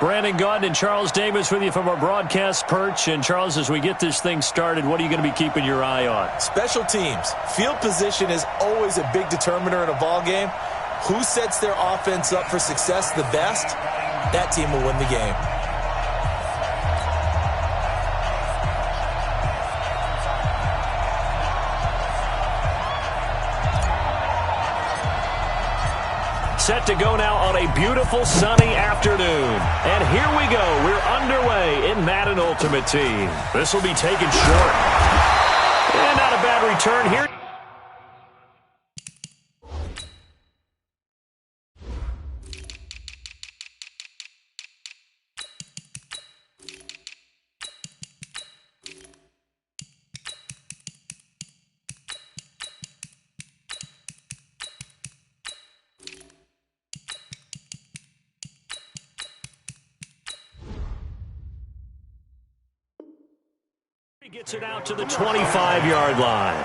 Brandon Gaudin and Charles Davis with you from our broadcast perch. And, Charles, as we get this thing started, what are you going to be keeping your eye on? Special teams. Field position is always a big determiner in a ball game. Who sets their offense up for success the best, that team will win the game. Set to go now on a beautiful sunny afternoon. And here we go. We're underway in Madden Ultimate Team. This will be taken short. And not a bad return here. Gets it out to the 25-yard line.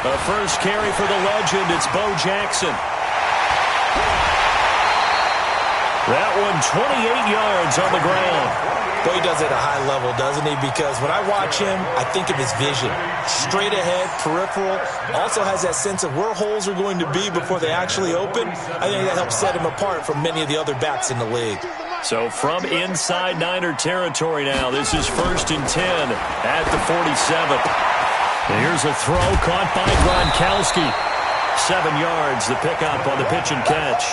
The first carry for the legend, it's Bo Jackson. That one 28 yards on the ground. Boy, he does it at a high level, doesn't he? Because when I watch him, I think of his vision. Straight ahead, peripheral. Also has that sense of where holes are going to be before they actually open. I think that helps set him apart from many of the other backs in the league. So from inside Niner territory now, this is 1st and 10 at the 47. And here's a throw caught by Gronkowski. 7 yards, the pickup on the pitch and catch.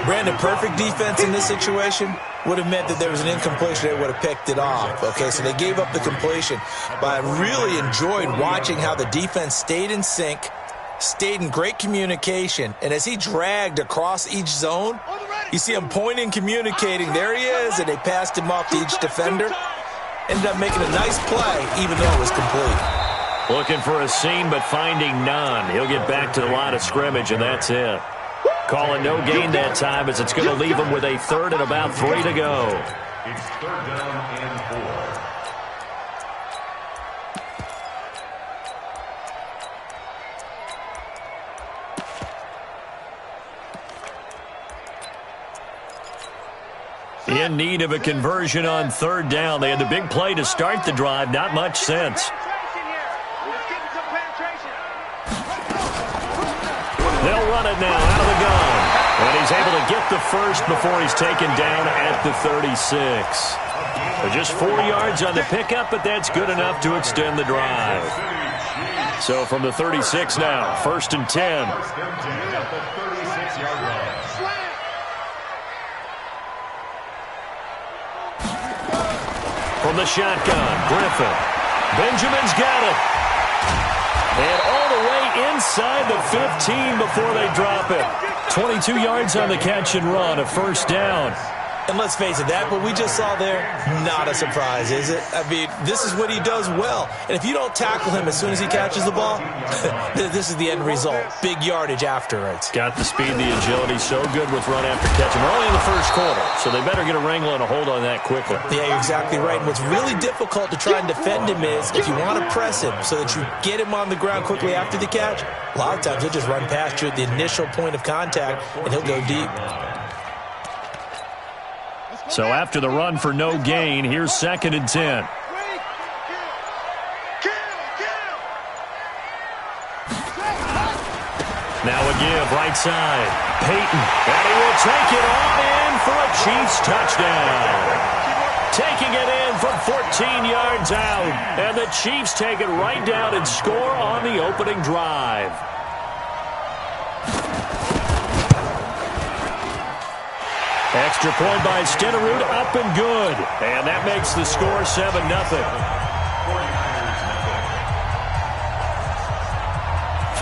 Brandon, perfect defense in this situation would have meant that there was an incompletion. They would have picked it off. Okay, so they gave up the completion. But I really enjoyed watching how the defense stayed in sync, stayed in great communication, and as he dragged across each zone, you see him pointing, communicating. There he is, and they passed him off to each defender. Ended up making a nice play, even though it was complete. Looking for a seam, but finding none. He'll get back to the line of scrimmage, and that's it. Calling no gain that time, as it's going to leave him with a 3rd and about 3 to go. It's 3rd down and 4. In need of a conversion on 3rd down. They had the big play to start the drive. Not much sense. They'll run it now out of the gun. And he's able to get the first before he's taken down at the 36. So just 4 yards on the pickup, but that's good enough to extend the drive. So from the 36 now, 1st and 10. From the shotgun, Griffin. Benjamin's got it. And all the way inside the 15 before they drop it. 22 yards on the catch and run, a 1st down. And let's face it, that what we just saw there, not a surprise, is it? I mean, this is what he does well. And if you don't tackle him as soon as he catches the ball, this is the end result. Big yardage afterwards. Got the speed, the agility, so good with run after catch. And we're only in the 1st quarter, so they better get a wrangle and a hold on that quickly. Yeah, you're exactly right. And what's really difficult to try and defend him is if you want to press him so that you get him on the ground quickly after the catch, a lot of times he'll just run past you at the initial point of contact, and he'll go deep. So after the run for no gain, here's 2nd and 10. Now a give, right side. Peyton, and he will take it on in for a Chiefs touchdown. Taking it in from 14 yards out, and the Chiefs take it right down and score on the opening drive. Extra point by Stenerud, up and good. And that makes the score 7-0.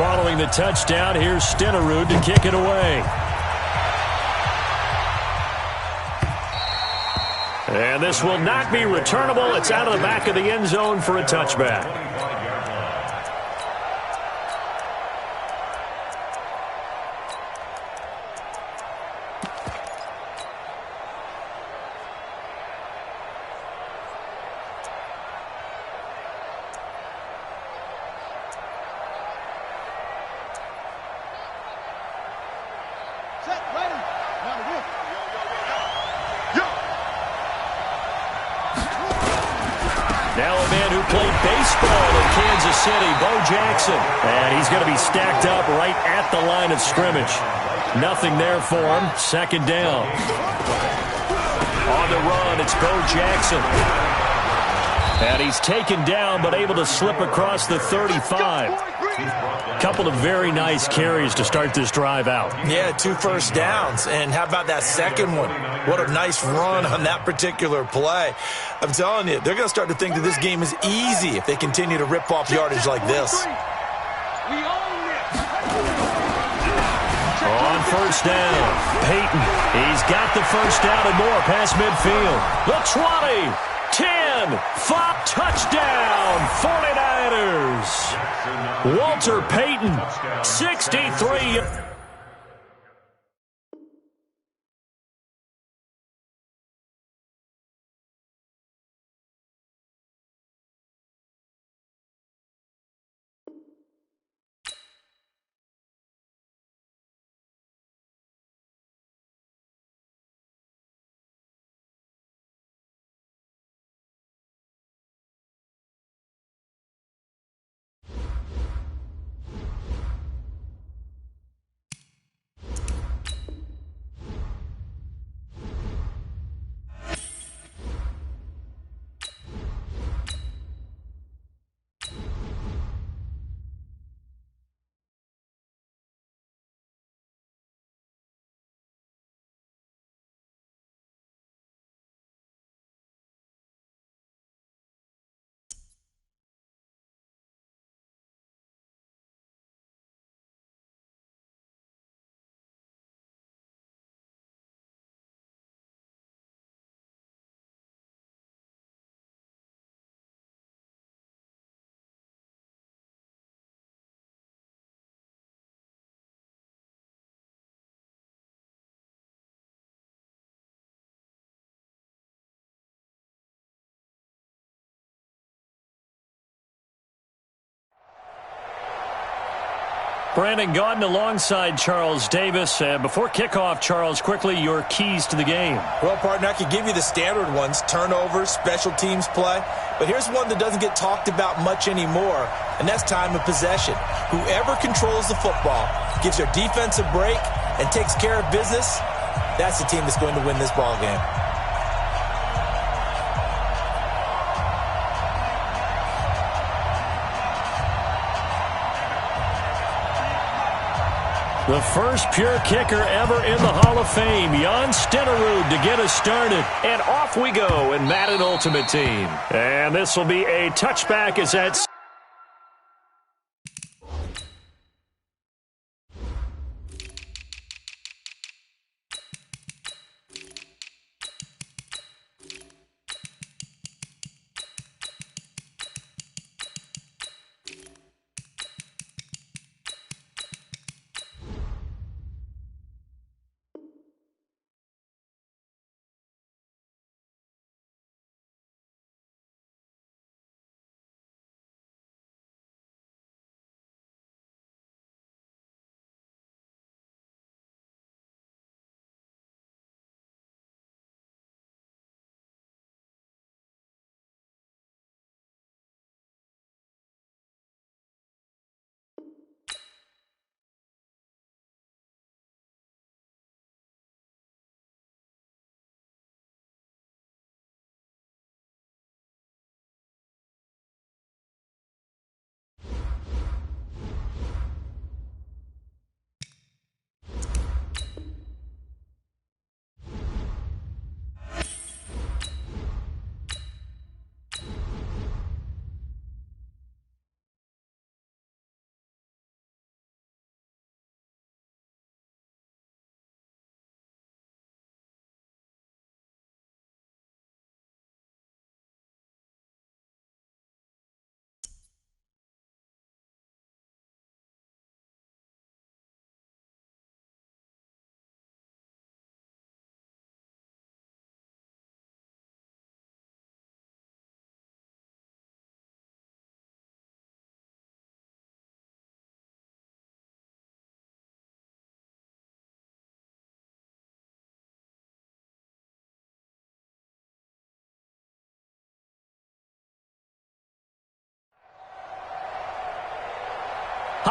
Following the touchdown, here's Stenerud to kick it away. And this will not be returnable. It's out of the back of the end zone for a touchback. Now a man who played baseball in Kansas City, Bo Jackson. And he's going to be stacked up right at the line of scrimmage. Nothing there for him. Second down. On the run, it's Bo Jackson. And he's taken down but able to slip across the 35. Couple of very nice carries to start this drive out. Yeah, 2 first downs. And how about that second one? What a nice run on that particular play. I'm telling you, they're going to start to think that this game is easy if they continue to rip off yardage like this. On first down, Peyton. He's got the first down and more past midfield. The 20, 10, 5, touchdown, 49ers. Walter Payton, 63. Brandon Gaudin alongside Charles Davis. Before kickoff, Charles, quickly your keys to the game. Well, partner, I could give you the standard ones, turnovers, special teams play. But here's one that doesn't get talked about much anymore, and that's time of possession. Whoever controls the football, gives their defense a break, and takes care of business, that's the team that's going to win this ball game. The first pure kicker ever in the Hall of Fame, Jan Stenerud, to get us started. And off we go in Madden Ultimate Team. And this will be a touchback as that's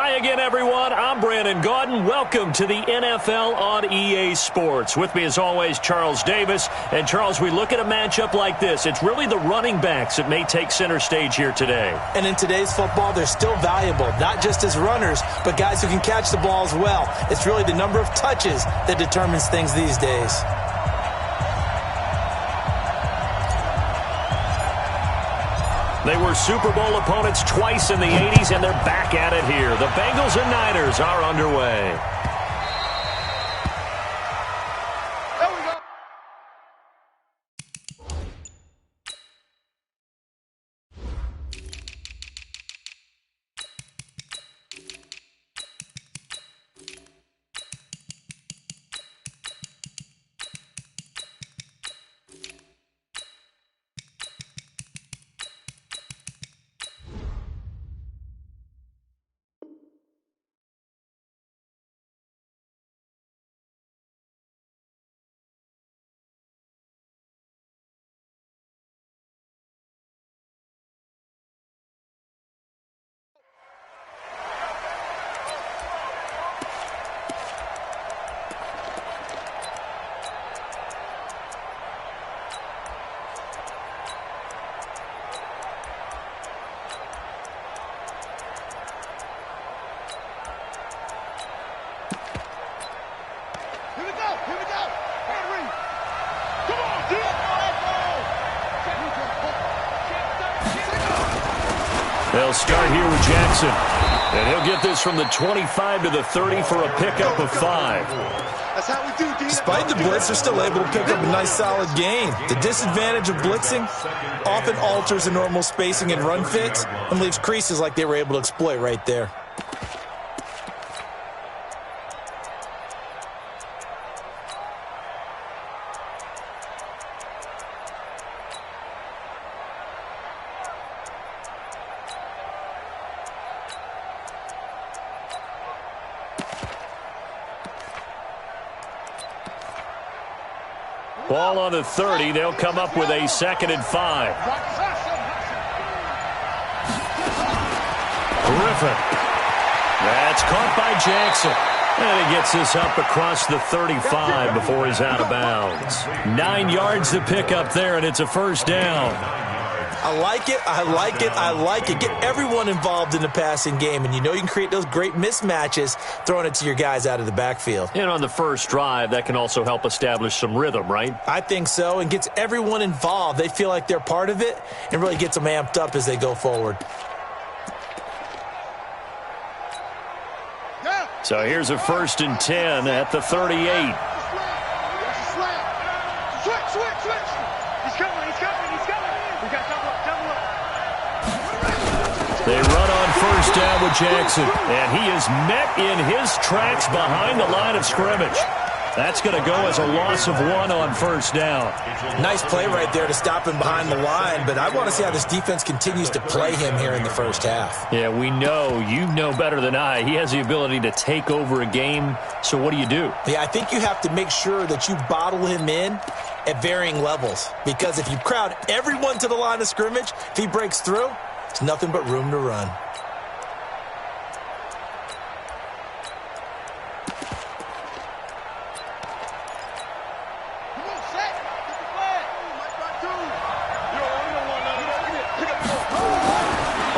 Hi again, everyone. I'm Brandon Gaudin. Welcome to the NFL on EA Sports. With me, as always, Charles Davis. And, Charles, we look at a matchup like this. It's really the running backs that may take center stage here today. And in today's football, they're still valuable, not just as runners, but guys who can catch the ball as well. It's really the number of touches that determines things these days. They were Super Bowl opponents twice in the 80s, and they're back at it here. The Bengals and Niners are underway. They'll start here with Jackson. And he'll get this from the 25 to the 30 for a pickup of 5. That's how we do, D. Despite the blitz, they're still able to pick up a nice, solid gain. The disadvantage of blitzing often alters the normal spacing and run fits and leaves creases like they were able to exploit right there. Ball on the 30. They'll come up with a 2nd and 5. Griffin. That's caught by Jackson. And he gets this up across the 35 before he's out of bounds. 9 yards to pick up there, and it's a first down. I like it, I like it, I like it. Get everyone involved in the passing game, and you know you can create those great mismatches throwing it to your guys out of the backfield. And on the first drive, that can also help establish some rhythm, right? I think so, and gets everyone involved. They feel like they're part of it and really gets them amped up as they go forward. So here's a 1st and 10 at the 38. They run on first down with Jackson, and he is met in his tracks behind the line of scrimmage. That's going to go as a loss of 1 on first down. Nice play right there to stop him behind the line, but I want to see how this defense continues to play him here in the first half. Yeah, we know, you know better than I, he has the ability to take over a game, so what do you do? Yeah, I think you have to make sure that you bottle him in at varying levels, because if you crowd everyone to the line of scrimmage, if he breaks through, it's nothing but room to run.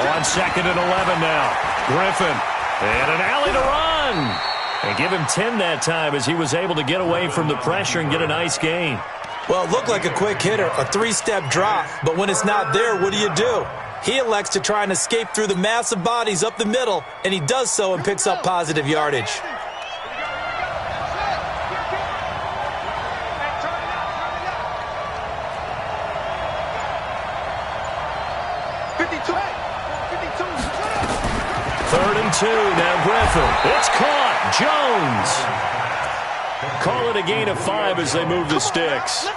On 2nd and 11 now. Griffin. And an alley to run. And give him 10 that time as he was able to get away from the pressure and get a nice gain. Well, it looked like a quick hitter, a 3-step drop, but when it's not there, what do? He elects to try and escape through the massive bodies up the middle, and he does so and picks up positive yardage. Third and 2, now Griffin. It's caught. Jones. Call it a gain of 5 as they move the sticks.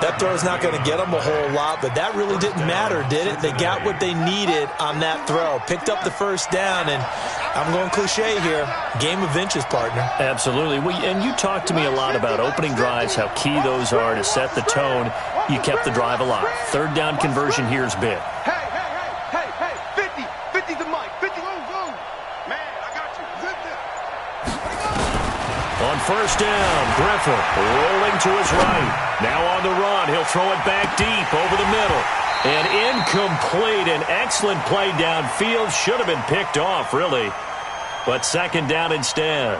That throw's not going to get them a whole lot, but that really didn't matter, did it? They got what they needed on that throw. Picked up the first down, and I'm going cliche here. Game of inches, partner. Absolutely. And you talked to me a lot about opening drives, how key those are to set the tone. You kept the drive alive. 3rd down conversion here is big. Hey, 50 the mic, 50, go. Man, I On first down, Griffin rolling to his right. Now on the run, he'll throw it back deep over the middle. And incomplete, an excellent play downfield. Should have been picked off, really. But second down instead.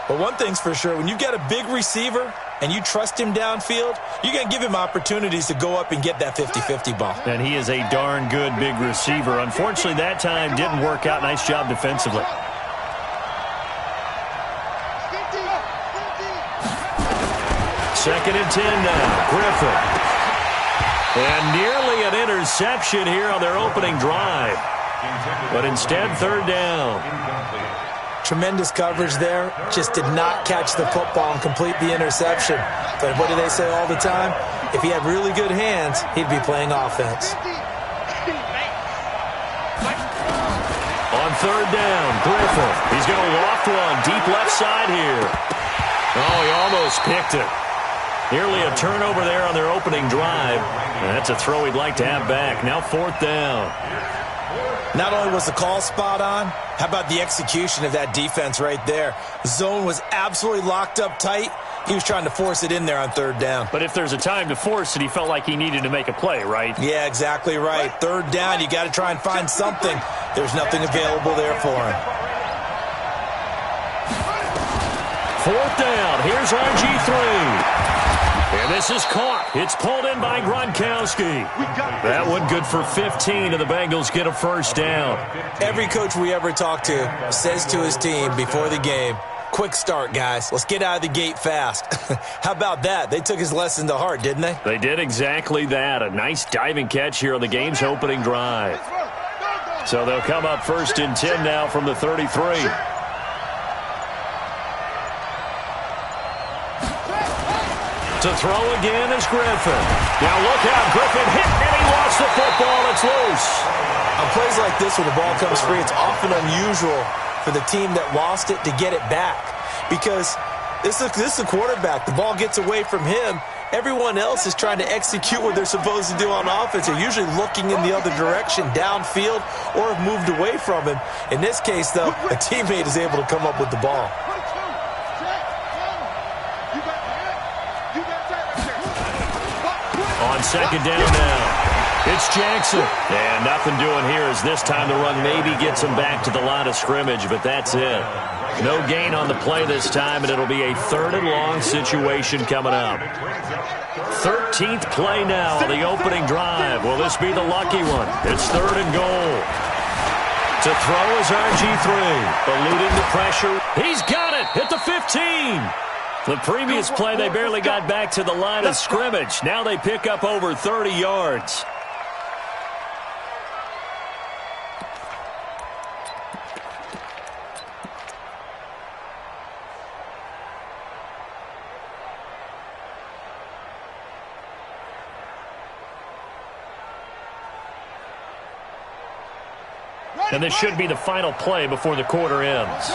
But one thing's for sure, when you get a big receiver and you trust him downfield, you're going to give him opportunities to go up and get that 50-50 ball. And he is a darn good big receiver. Unfortunately, that time didn't work out. Nice job defensively. Second and 10 now. Griffin. And nearly an interception here on their opening drive. But instead, third down. Tremendous coverage there. Just did not catch the football and complete the interception. But what do they say all the time? If he had really good hands, he'd be playing offense. On third down, Griffin. He's going to loft one deep left side here. Oh, he almost picked it. Nearly a turnover there on their opening drive. And that's a throw he'd like to have back. Now fourth down. Not only was the call spot on, how about the execution of that defense right there? The zone was absolutely locked up tight. He was trying to force it in there on third down. But if there's a time to force it, he felt like he needed to make a play, right? Yeah, exactly right. Third down, you got to try and find something. There's nothing available there for him. Fourth down. Here's RG3. And this is caught. It's pulled in by Gronkowski. That one good for 15, and the Bengals get a first down. Every coach we ever talk to says to his team before the game, quick start, guys. Let's get out of the gate fast. How about that? They took his lesson to heart, didn't they? They did exactly that. A nice diving catch here on the game's opening drive. So they'll come up first and 10 now from the 33. To throw again is Griffin. Now look out, Griffin hit, and he lost the football. It's loose. On plays like this where the ball comes free, it's often unusual for the team that lost it to get it back. Because this is a quarterback. The ball gets away from him. Everyone else is trying to execute what they're supposed to do on offense. They're usually looking in the other direction, downfield, or have moved away from him. In this case, though, a teammate is able to come up with the ball. On second down now, it's Jackson. And nothing doing here as this time the run maybe gets him back to the line of scrimmage, but that's it. No gain on the play this time, and it'll be a third and long situation coming up. 13th play now on the opening drive. Will this be the lucky one? It's third and goal. To throw is RG3. Eluding the pressure. He's got it at the 15. The previous play, they barely got back to the line of scrimmage. Now they pick up over 30 yards. And this should be the final play before the quarter ends.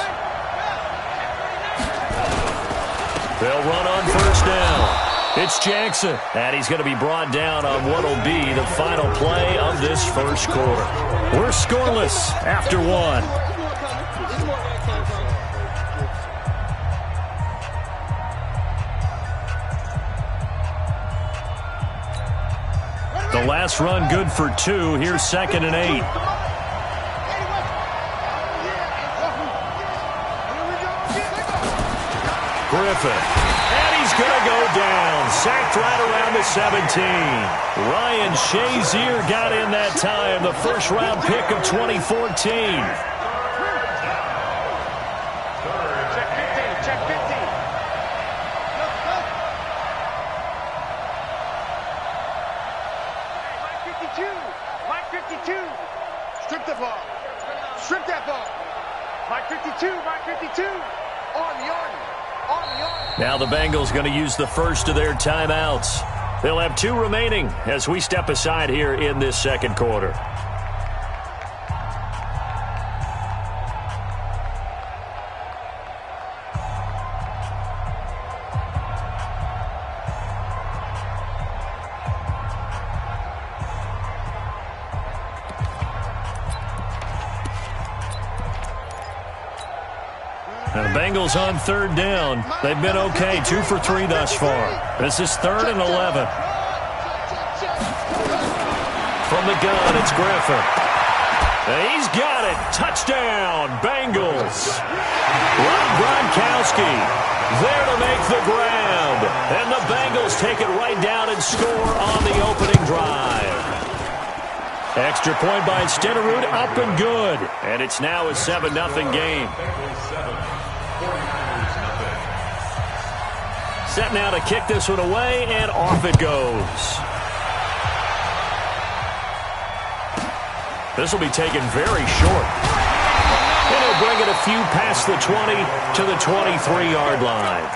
They'll run on first down. It's Jackson, and he's going to be brought down on what will be the final play of this first quarter. We're scoreless after one. The last run good for 2. Here's second and 8. Griffin, and he's going to go down. Sacked right around the 17. Ryan Shazier got in that time, the first-round pick of 2014. Check 15. Mike 52. Strip the ball. Strip that ball. Mike 52. On the arm. Now the Bengals going to use the first of their timeouts. They'll have 2 remaining as we step aside here in this second quarter. And the Bengals on third down. They've been okay, 2 for 3 thus far. This is 3rd and 11. From the gun, it's Griffin. And he's got it. Touchdown, Bengals. Rob Gronkowski there to make the grab. And the Bengals take it right down and score on the opening drive. Extra point by Stenerud, up and good. And it's now a 7-0 game. Set now to kick this one away, and off it goes. This will be taken very short. And he'll bring it a few past the 20 to the 23-yard line.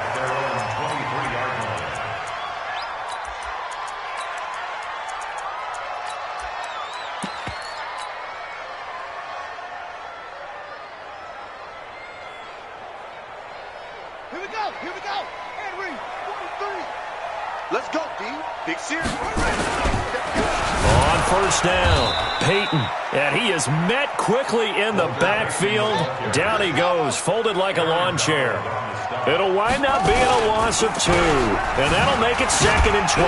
Here we go. Henry, 43. Let's go, D. Big series. On first down, Peyton. And he is met quickly in the backfield. Down he goes, folded like a lawn chair. It'll wind up being a loss of 2. And that'll make it 2nd and 12.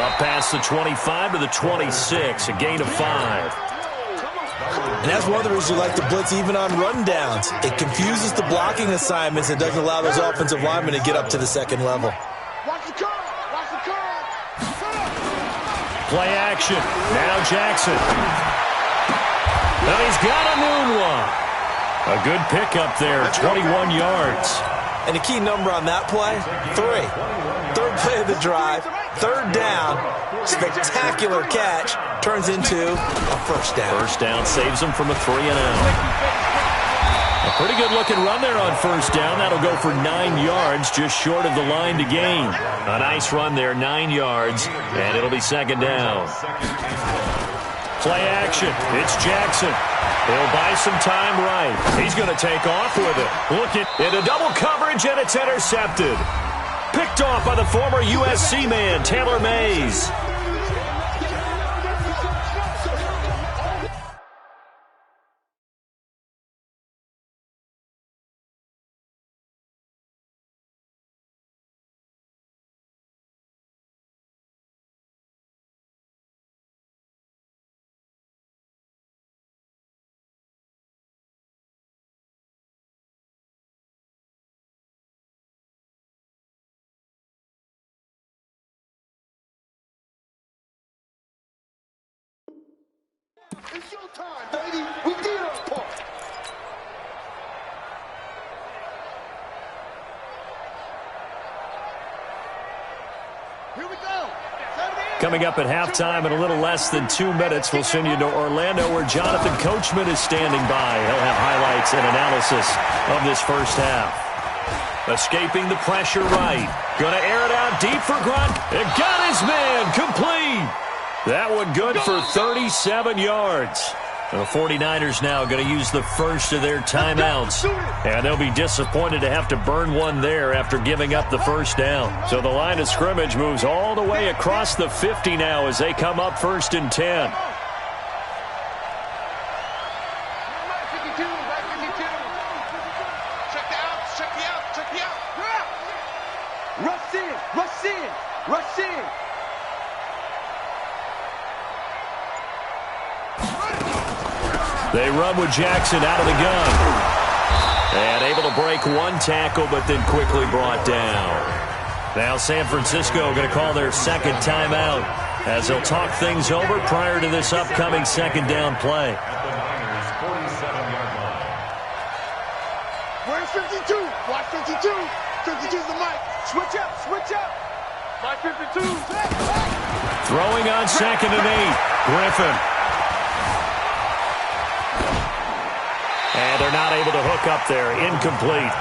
Up past the 25 to the 26, a gain of 5. And that's one of the reasons you like to blitz even on rundowns. It confuses the blocking assignments and doesn't allow those offensive linemen to get up to the second level. Watch the curve. Watch the curve. Play action. Now Jackson. And he's got a noon one. A good pickup there, 21 yards. And the key number on that play, 3. Third play of the drive, 3rd down, spectacular catch, turns into a first down. First down saves him from a 3-and-out. A pretty good-looking run there on first down. That'll go for 9 yards, just short of the line to gain. A nice run there, 9 yards, and it'll be 2nd down. Play action. It's Jackson. He'll buy some time right. He's going to take off with it. Look at into double coverage, and it's intercepted. Picked off by the former USC man, Taylor Mays. It's your time, baby. We did our part. Here we go. Coming up at halftime in a little less than 2 minutes, we'll send you to Orlando where Jonathan Coachman is standing by. He'll have highlights and analysis of this first half. Escaping the pressure right. Going to air it out deep for Gronk. It got his man complete. That one good for 37 yards. The 49ers now going to use the first of their timeouts. And they'll be disappointed to have to burn one there after giving up the first down. So the line of scrimmage moves all the way across the 50 now as they come up 1st and 10. Rush in, rush in, rush in. They run with Jackson out of the gun. And able to break one tackle, but then quickly brought down. Now San Francisco going to call their 2nd timeout as they'll talk things over prior to this upcoming 2nd down play. Where's 52? Watch 52. 52's the mic. Switch up, switch up. My 52. Throwing on 2nd and 8. Griffin. And they're not able to hook up there. Incomplete.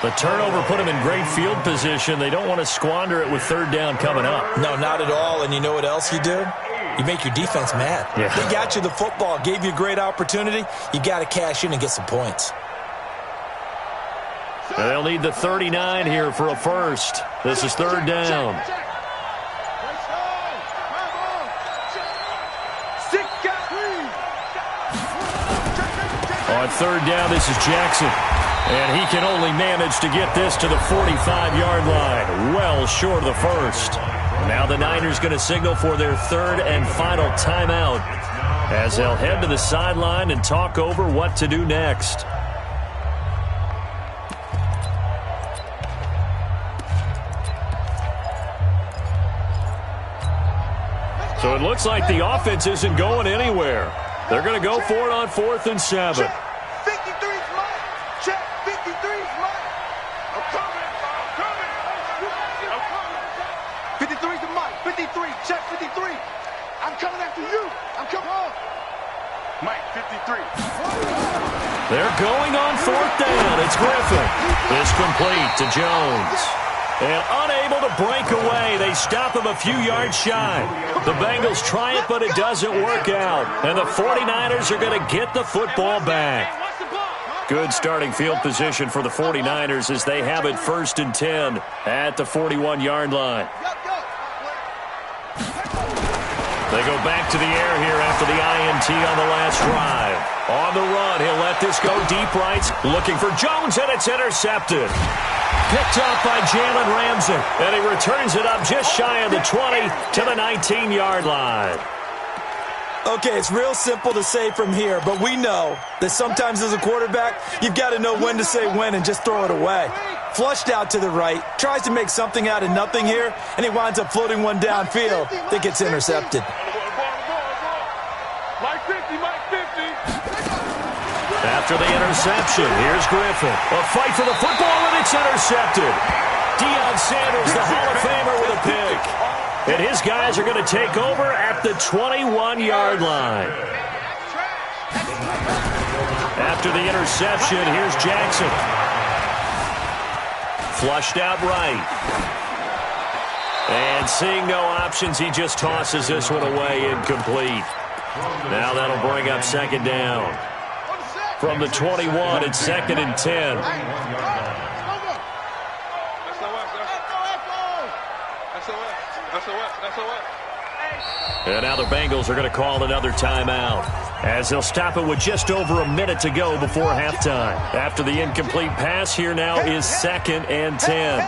The turnover put them in great field position. They don't want to squander it with 3rd down coming up. No, not at all. And you know what else you do? You make your defense mad. Yeah. They got you the football, gave you a great opportunity. You got to cash in and get some points. And they'll need the 39 here for a first. This is 3rd down. On 3rd down, this is Jackson. And he can only manage to get this to the 45-yard line, well short of the first. Now the Niners going to signal for their third and final timeout as they'll head to the sideline and talk over what to do next. So it looks like the offense isn't going anywhere. They're going to go for it on 4th and 7. Check. 53's mine. Check. 53's mine. I'm coming. I'm coming. 53's the mine. 53. Check 53. I'm coming after you. I'm coming on. Mike, 53. They're going on 4th down. It's Griffin. It's complete to Jones. And unable to break away. They stop him a few yards shy. The Bengals try it, but it doesn't work out. And the 49ers are going to get the football back. Good starting field position for the 49ers as they have it 1st and 10 at the 41-yard line. They go back to the air here after the INT on the last drive. On the run, he'll let this go deep right. Looking for Jones, and it's intercepted. Picked up by Jalen Ramsey, and he returns it up just shy of the 20 to the 19-yard line. Okay, it's real simple to say from here, but we know that sometimes as a quarterback, you've got to know when to say when and just throw it away. Flushed out to the right, tries to make something out of nothing here, and he winds up floating one downfield that gets intercepted. Mike 50, Mike 50. After the interception, here's Griffin. A fight for the football, and it's intercepted. Deion Sanders, the Hall of Famer, with a pick. And his guys are going to take over at the 21-yard line. After the interception, here's Jackson. Flushed out right. And seeing no options, he just tosses this one away, incomplete. Now that'll bring up 2nd down. From the 21, it's 2nd and 10. And now the Bengals are going to call another timeout as they'll stop it with just over a minute to go before halftime. After the incomplete pass, here now is 2nd and 10.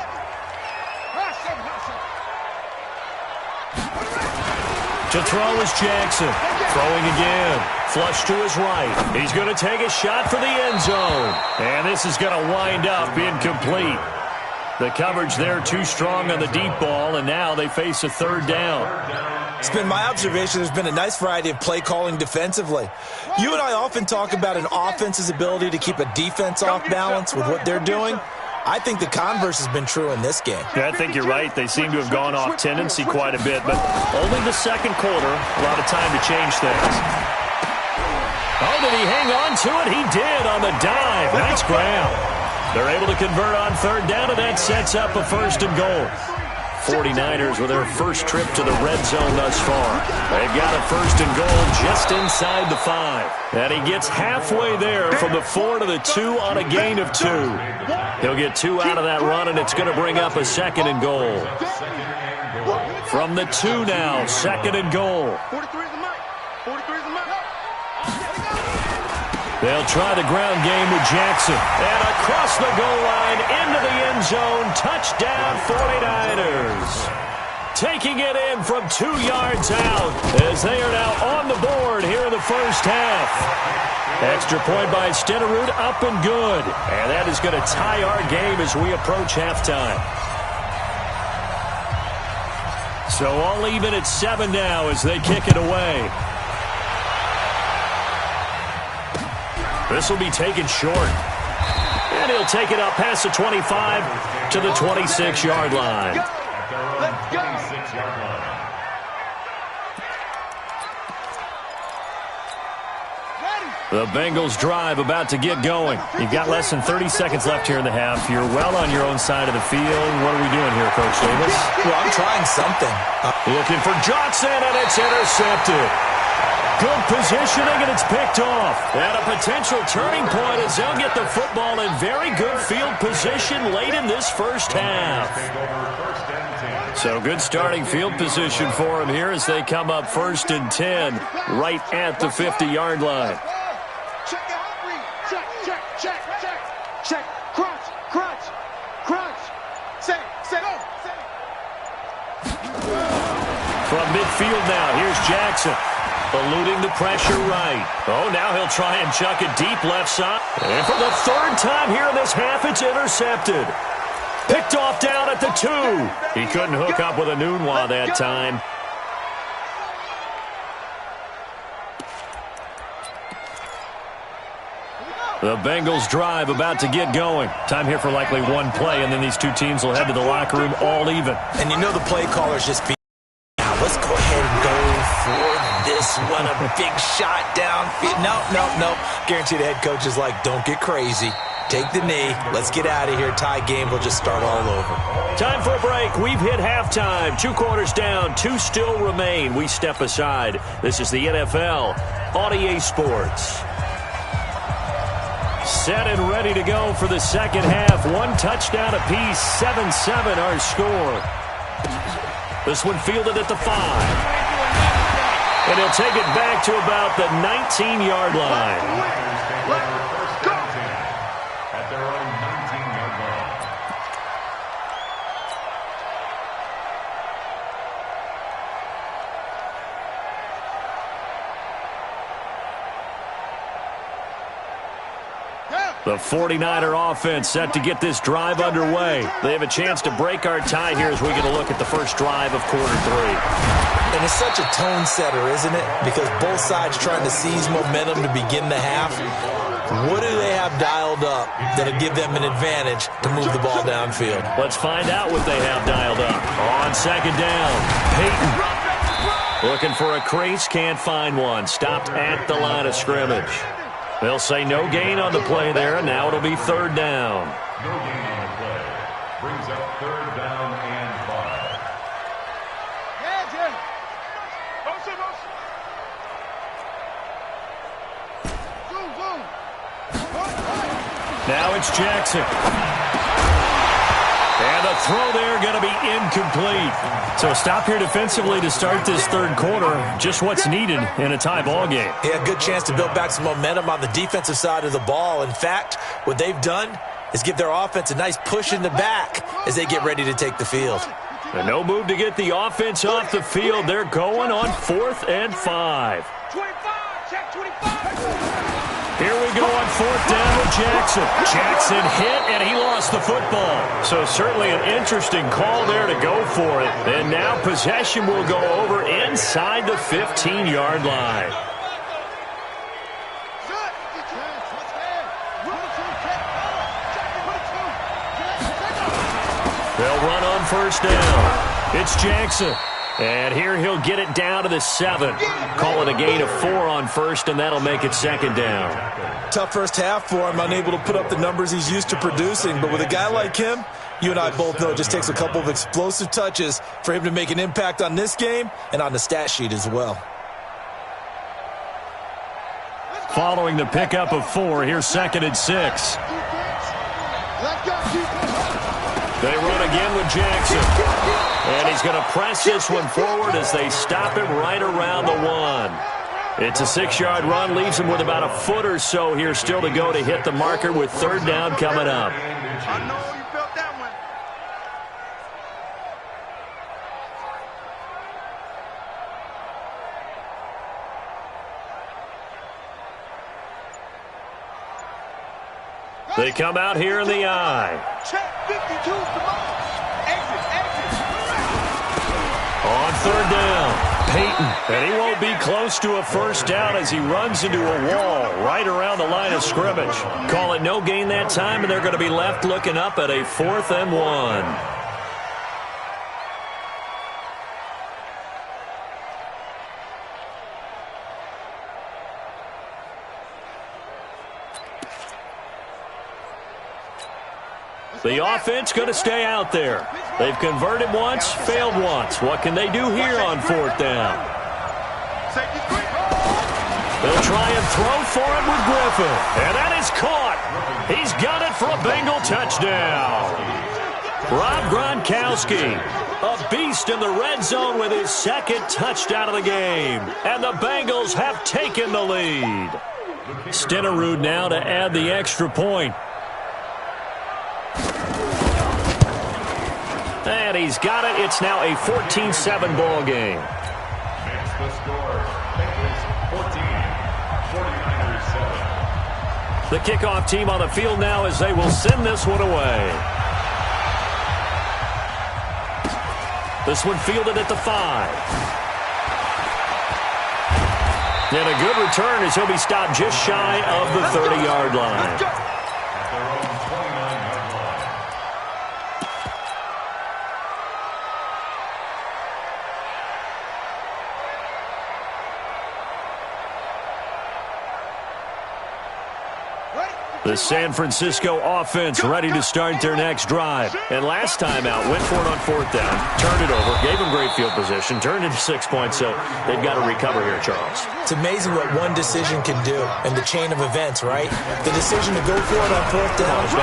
To throw is Jackson. Throwing again. Flush to his right. He's going to take a shot for the end zone. And this is going to wind up incomplete. The coverage there too strong on the deep ball, and now they face a 3rd down. It's been my observation there's been a nice variety of play calling defensively. You and I often talk about an offense's ability to keep a defense off balance with what they're doing. I think the converse has been true in this game. Yeah, I think you're right. They seem to have gone off tendency quite a bit, but only the 2nd quarter, a lot of time to change things. Oh, did he hang on to it? He did on the dive. Nice grab. They're able to convert on 3rd down, and that sets up a 1st and goal. 49ers with their first trip to the red zone thus far. They've got a 1st and goal just inside the 5. And he gets halfway there from the 4 to the 2 on a gain of 2. He'll get 2 out of that run, and it's going to bring up a 2nd and goal. From the 2 now, 2nd and goal. 43 is the mic. 43 is the mic. They'll try the ground game with Jackson. And across the goal line, into the end zone, touchdown 49ers. Taking it in from 2 yards out as they are now on the board here in the first half. Extra point by Stenerud, up and good. And that is going to tie our game as we approach halftime. So all even at 7 now as they kick it away. This will be taken short. And he'll take it up past the 25 to the 26-yard line. Let's go. The Bengals drive about to get going. You've got less than 30 seconds left here in the half. You're well on your own side of the field. What are we doing here, Coach Davis? Well, I'm trying something. Looking for Johnson, and it's intercepted. Good positioning, and it's picked off. And a potential turning point as they'll get the football in very good field position late in this first half. So good starting field position for them here as they come up 1st and 10 right at the 50-yard line. Check the hot read. Check. now. Here's Jackson. Eluding the pressure right. Oh, now he'll try and chuck it deep left side. And for the third time here in this half, it's intercepted. Picked off down at the 2. He couldn't hook up with a Nunwa that time. The Bengals drive about to get going. Time here for likely one play, and then these two teams will head to the locker room all even. And you know the play caller's just being, now let's go ahead and go for this one. A big shot downfield. No. Guarantee the head coach is like, don't get crazy. Take the knee. Let's get out of here. Tie game will just start all over. Time for a break. We've hit halftime. 2 quarters down. 2 still remain. We step aside. This is the NFL on EA Sports. Set and ready to go for the second half. 1 touchdown apiece. 7-7 our score. This one fielded at the 5. And he'll take it back to about the 19-yard line. At their own 19-yard line. The 49er offense set to get this drive underway. They have a chance to break our tie here as we get a look at the first drive of quarter 3. And it's such a tone setter, isn't it? Because both sides trying to seize momentum to begin the half. What do they have dialed up that'll give them an advantage to move the ball downfield? Let's find out what they have dialed up. On second down, Peyton. Looking for a crease, can't find one. Stopped at the line of scrimmage. They'll say no gain on the play there, and now it'll be third down. No gain on the play. Brings up third down and 5. Now it's Jackson. And the throw there going to be incomplete. So stop here defensively to start this third quarter. Just what's needed in a tie ball game. Yeah, good chance to build back some momentum on the defensive side of the ball. In fact, what they've done is give their offense a nice push in the back as they get ready to take the field. And no move to get the offense off the field. They're going on 4th and 5. 25, check 25. Here we go on 4th down with Jackson. Jackson hit, and he lost the football. So certainly an interesting call there to go for it. And now possession will go over inside the 15-yard line. They'll run on first down. It's Jackson. And here he'll get it down to the 7. Call it a gain of 4 on first, and that'll make it second down. Tough first half for him, unable to put up the numbers he's used to producing. But with a guy like him, you and I both know it just takes a couple of explosive touches for him to make an impact on this game and on the stat sheet as well. Following the pickup of 4, here's 2nd and 6. They run again with Jackson. And he's going to press this one forward as they stop him right around the 1. It's a 6-yard run, leaves him with about a foot or so here still to go to hit the marker with third down coming up. I know you felt that one. They come out here in the eye. Check 52's the ball. Exit. On third down, Peyton. And he won't be close to a first down as he runs into a wall right around the line of scrimmage. Call it no gain that time, and they're going to be left looking up at a 4th and 1. The offense going to stay out there. They've converted once, failed once. What can they do here on 4th down? They'll try and throw for it with Griffin. And that is caught. He's got it for a Bengal touchdown. Rob Gronkowski, a beast in the red zone with his 2nd touchdown of the game. And the Bengals have taken the lead. Stenerud now to add the extra point. And he's got it. It's now a 14-7 ball game. The kickoff team on the field now as they will send this one away. This one fielded at the 5. And a good return as he'll be stopped just shy of the 30-yard line. The San Francisco offense ready to start their next drive. And last time out, went for it on 4th down, turned it over, gave them great field position, turned into 6 points, so they've got to recover here, Charles. It's amazing what one decision can do in the chain of events, right? The decision to go for it on 4th down, it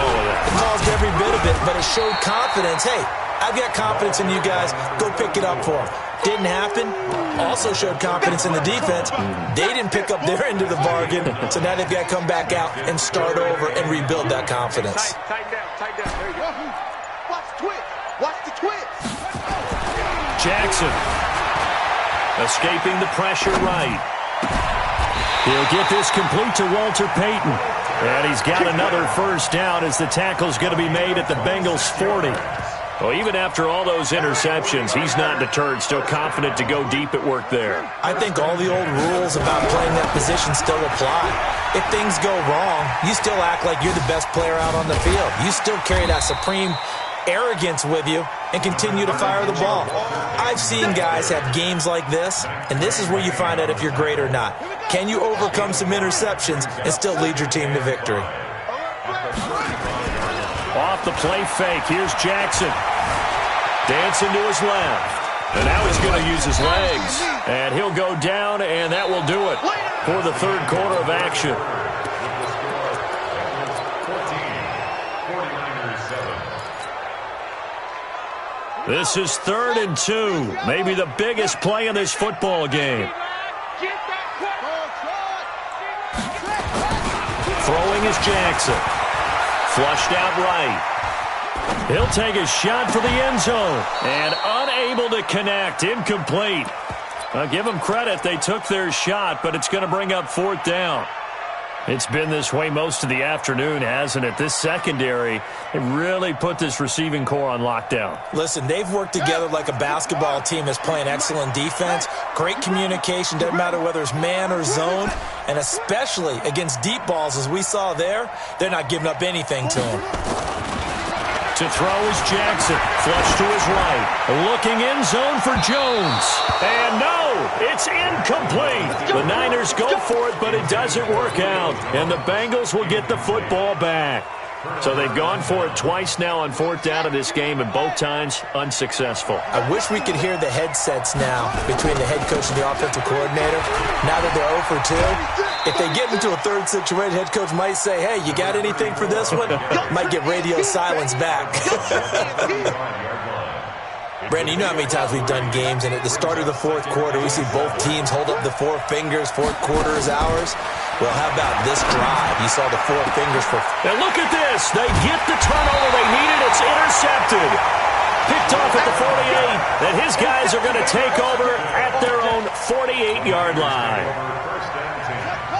caused every bit of it, but it showed confidence. Hey, I've got confidence in you guys. Go pick it up for them. Didn't happen. Also showed confidence in the defense. They didn't pick up their end of the bargain, so now they've got to come back out and start over and rebuild that confidence. Tight down. There you go. Watch the twist. Watch the twist. Jackson escaping the pressure right. He'll get this complete to Walter Payton. And he's got another first down as the tackle's going to be made at the Bengals' 40. Well, even after all those interceptions, he's not deterred, still confident to go deep at work there. I think all the old rules about playing that position still apply. If things go wrong, you still act like you're the best player out on the field. You still carry that supreme arrogance with you and continue to fire the ball. I've seen guys have games like this, and this is where you find out if you're great or not. Can you overcome some interceptions and still lead your team to victory? Off the play fake, here's Jackson. Dancing to his left. And now he's going to use his legs. And he'll go down, and that will do it for the third quarter of action. 49ers 7. This is 3rd and 2. Maybe the biggest play in this football game. Throwing is Jackson. Flushed out right. He'll take a shot for the end zone. And unable to connect. Incomplete. I'll give them credit. They took their shot, but it's going to bring up 4th down. It's been this way most of the afternoon, hasn't it? This secondary, it really put this receiving core on lockdown. Listen, they've worked together like a basketball team that's playing excellent defense. Great communication, doesn't matter whether it's man or zone. And especially against deep balls, as we saw there, they're not giving up anything to them. To throw is Jackson. Flush to his right. Looking in zone for Jones. And no, it's incomplete. The Niners go for it, but it doesn't work out. And the Bengals will get the football back. So they've gone for it twice now on 4th down in this game, and both times unsuccessful. I wish we could hear the headsets now between the head coach and the offensive coordinator. Now that they're 0 for 2, if they get into a third situation, head coach might say, hey, you got anything for this one? Might get radio silence back. Brandon, you know how many times we've done games, and at the start of the 4th quarter, we see both teams hold up the 4 fingers, 4th quarter is ours. Well, how about this drive? You saw the 4 fingers for... And look at this. They get the turnover they needed. It's intercepted. Picked off at the 48. And his guys are going to take over at their own 48-yard line.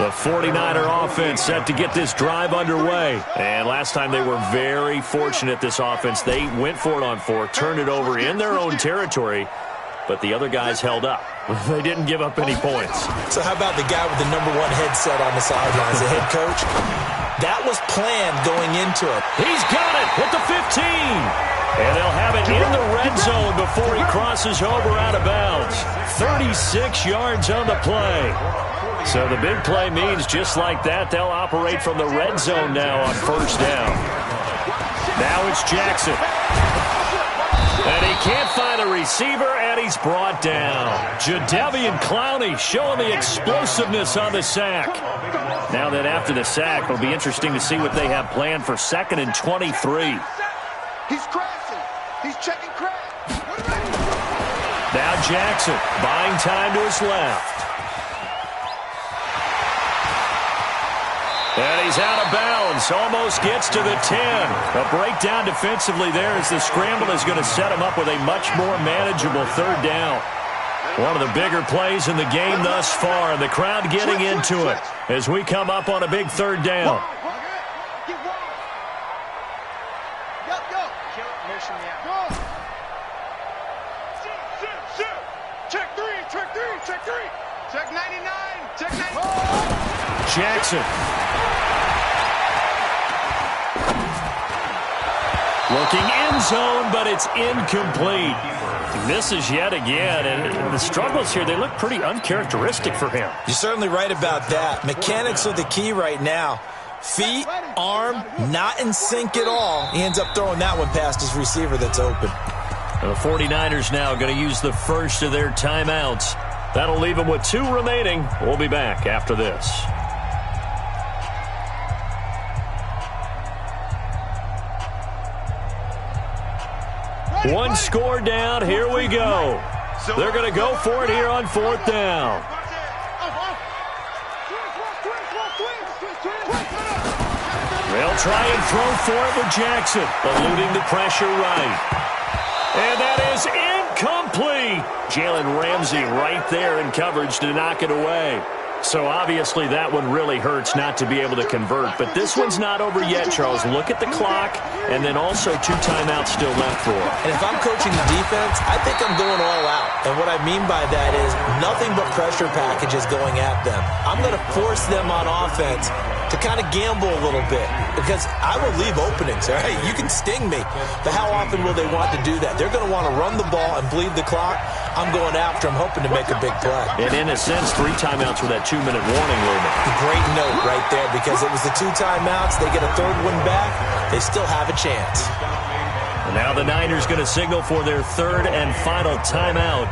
The 49er offense set to get this drive underway. And last time they were very fortunate, this offense. They went for it on 4, turned it over in their own territory, but the other guys held up. They didn't give up any points. So how about the guy with the #1 headset on the sidelines, the head coach? That was planned going into it. He's got it at the 15. And they'll have it in the red zone before he crosses over out of bounds. 36 yards on the play. So the big play means just like that, they'll operate from the red zone now on 1st down. Now it's Jackson. And he can't find a receiver, and he's brought down. Jadeveon Clowney showing the explosiveness on the sack. Now that after the sack, it'll be interesting to see what they have planned for 2nd and 23. He's crashing. He's checking crash. Now Jackson buying time to his left. And he's out of bounds, almost gets to the 10. A breakdown defensively there as the scramble is going to set him up with a much more manageable 3rd down. One of the bigger plays in the game thus far, and the crowd getting into it as we come up on a big 3rd down. Motion me out. Go. Shoot. Check three. Check 99. Check 99. Jackson. Looking end zone, but it's incomplete. He misses yet again, and the struggles here, they look pretty uncharacteristic for him. You're certainly right about that. Mechanics are the key right now. Feet, arm, not in sync at all. He ends up throwing that one past his receiver that's open. The 49ers now going to use the first of their timeouts. That'll leave them with 2 remaining. We'll be back after this. One score down. Here we go. They're going to go for it here on 4th down. They'll try and throw for it with Jackson, eluding the pressure right. And that is incomplete. Jalen Ramsey right there in coverage to knock it away. So obviously that one really hurts not to be able to convert. But this one's not over yet, Charles. Look at the clock, and then also 2 timeouts still left for him. And if I'm coaching the defense, I think I'm going all out. And what I mean by that is nothing but pressure packages going at them. I'm going to force them on offense to kind of gamble a little bit because I will leave openings, all right? You can sting me, but how often will they want to do that? They're going to want to run the ball and bleed the clock. I'm going after them, hoping to make a big play. And in a sense, 3 timeouts with that 2-minute warning looming. Great note right there because it was the 2 timeouts. They get a 3rd one back. They still have a chance. And now the Niners going to signal for their 3rd and final timeout.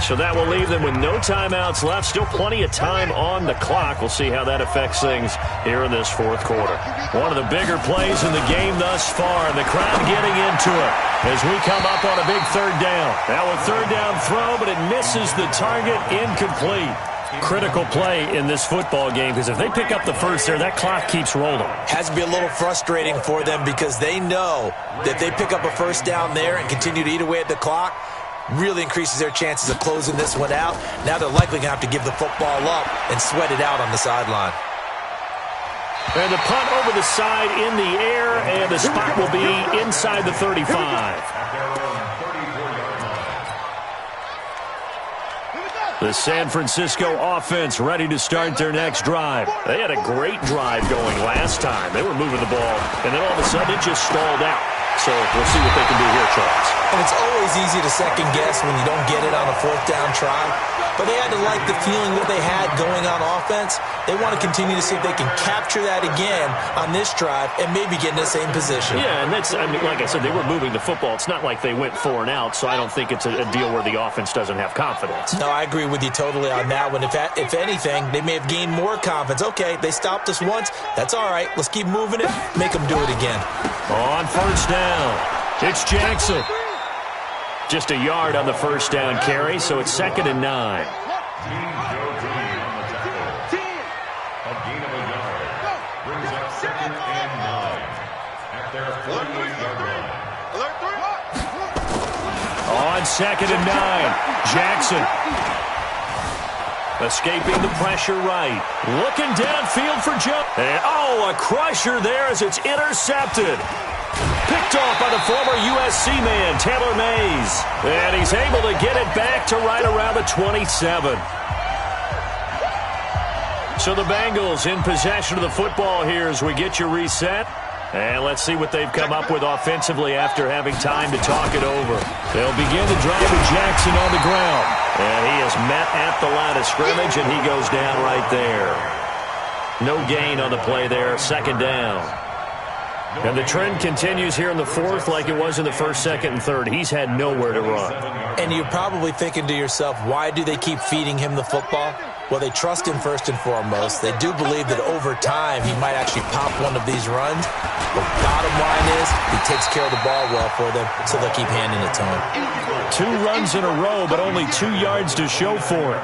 So that will leave them with no timeouts left. Still plenty of time on the clock. We'll see how that affects things here in this 4th quarter. One of the bigger plays in the game thus far, and the crowd getting into it as we come up on a big 3rd down. Now a 3rd down throw, but it misses the target, incomplete. Critical play in this football game because if they pick up the first there, that clock keeps rolling. Has to be a little frustrating for them because they know that if they pick up a 1st down there and continue to eat away at the clock, really increases their chances of closing this one out. Now they're likely going to have to give the football up and sweat it out on the sideline. And the punt over the side in the air, and the spot will be inside the 35. The San Francisco offense ready to start their next drive. They had a great drive going last time. They were moving the ball, and then all of a sudden it just stalled out. So we'll see what they can do here, Charles. And it's always easy to second guess when you don't get it on a 4th down try. But they had to like the feeling that they had going on offense. They want to continue to see if they can capture that again on this drive and maybe get in the same position. Yeah, and that's, I mean, like I said, they were moving the football. It's not like they went 4 and out, so I don't think it's a deal where the offense doesn't have confidence. No, I agree with you totally on that one. If anything, they may have gained more confidence. Okay, they stopped us once. That's all right. Let's keep moving it. Make them do it again. On 1st down, it's Jackson. Just a yard on the 1st down carry, so it's 2nd and 9. A gain of a yard. Brings up 2nd and 9 at their 48-yard line. On 2nd and 9, Jackson. Escaping the pressure right. Looking downfield for Joe. And, a crusher there as it's intercepted. Picked off by the former USC man, Taylor Mays. And he's able to get it back to right around the 27. So the Bengals in possession of the football here as we get you reset. And let's see what they've come up with offensively after having time to talk it over. They'll begin the drive with Jackson on the ground. And he is met at the line of scrimmage, and he goes down right there. No gain on the play there, 2nd down. And the trend continues here in the 4th like it was in the 1st, 2nd, and 3rd. He's had nowhere to run. And you're probably thinking to yourself, why do they keep feeding him the football? Well, they trust him first and foremost. They do believe that over time he might actually pop one of these runs. The bottom line is he takes care of the ball well for them, so they'll keep handing it to him. 2 runs in a row, but only 2 yards to show for it.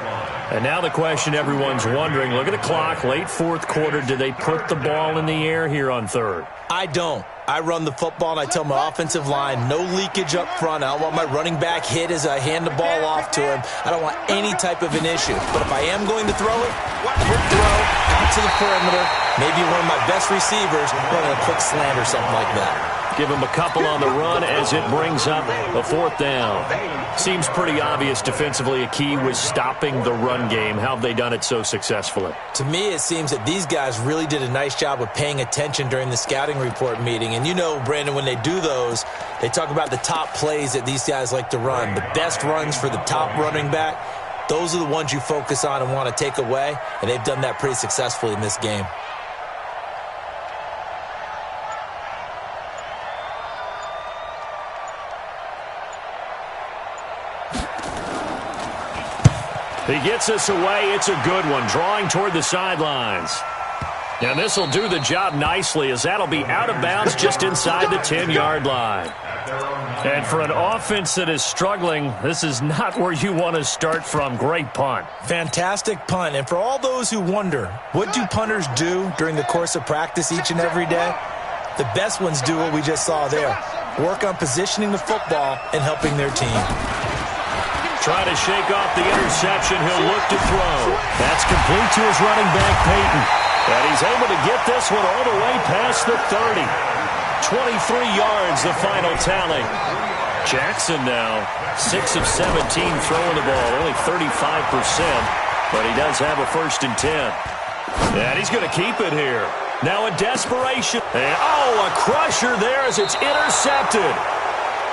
And now the question everyone's wondering, look at the clock, late 4th quarter, do they put the ball in the air here on 3rd? I don't. I run the football, and I tell my offensive line, no leakage up front. I don't want my running back hit as I hand the ball off to him. I don't want any type of an issue. But if I am going to throw it, quick throw, out to the perimeter, maybe one of my best receivers running a quick slant or something like that. Give him a couple on the run as it brings up a 4th down. Seems pretty obvious defensively a key was stopping the run game. How have they done it so successfully? To me, it seems that these guys really did a nice job of paying attention during the scouting report meeting. And you know, Brandon, when they do those, they talk about the top plays that these guys like to run. The best runs for the top running back, those are the ones you focus on and want to take away. And they've done that pretty successfully in this game. He gets us away. It's a good one, drawing toward the sidelines. And this will do the job nicely as that'll be out of bounds just inside the 10-yard line. And for an offense that is struggling, this is not where you want to start from. Great punt. Fantastic punt. And for all those who wonder, what do punters do during the course of practice each and every day? The best ones do what we just saw there. Work on positioning the football and helping their team. Trying to shake off the interception. He'll look to throw. That's complete to his running back, Peyton. And he's able to get this one all the way past the 30. 23 yards, the final tally. Jackson now 6 of 17 throwing the ball, only 35%. But he does have a 1st and 10. And he's going to keep it here. Now a desperation. And, a crusher there as it's intercepted.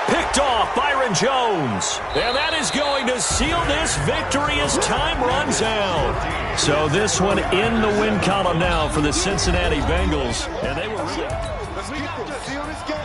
Picked off Byron Jones. And that is going to seal this victory as time runs out. So this one in the win column now for the Cincinnati Bengals. And they were really... Let's keep it to seal this game.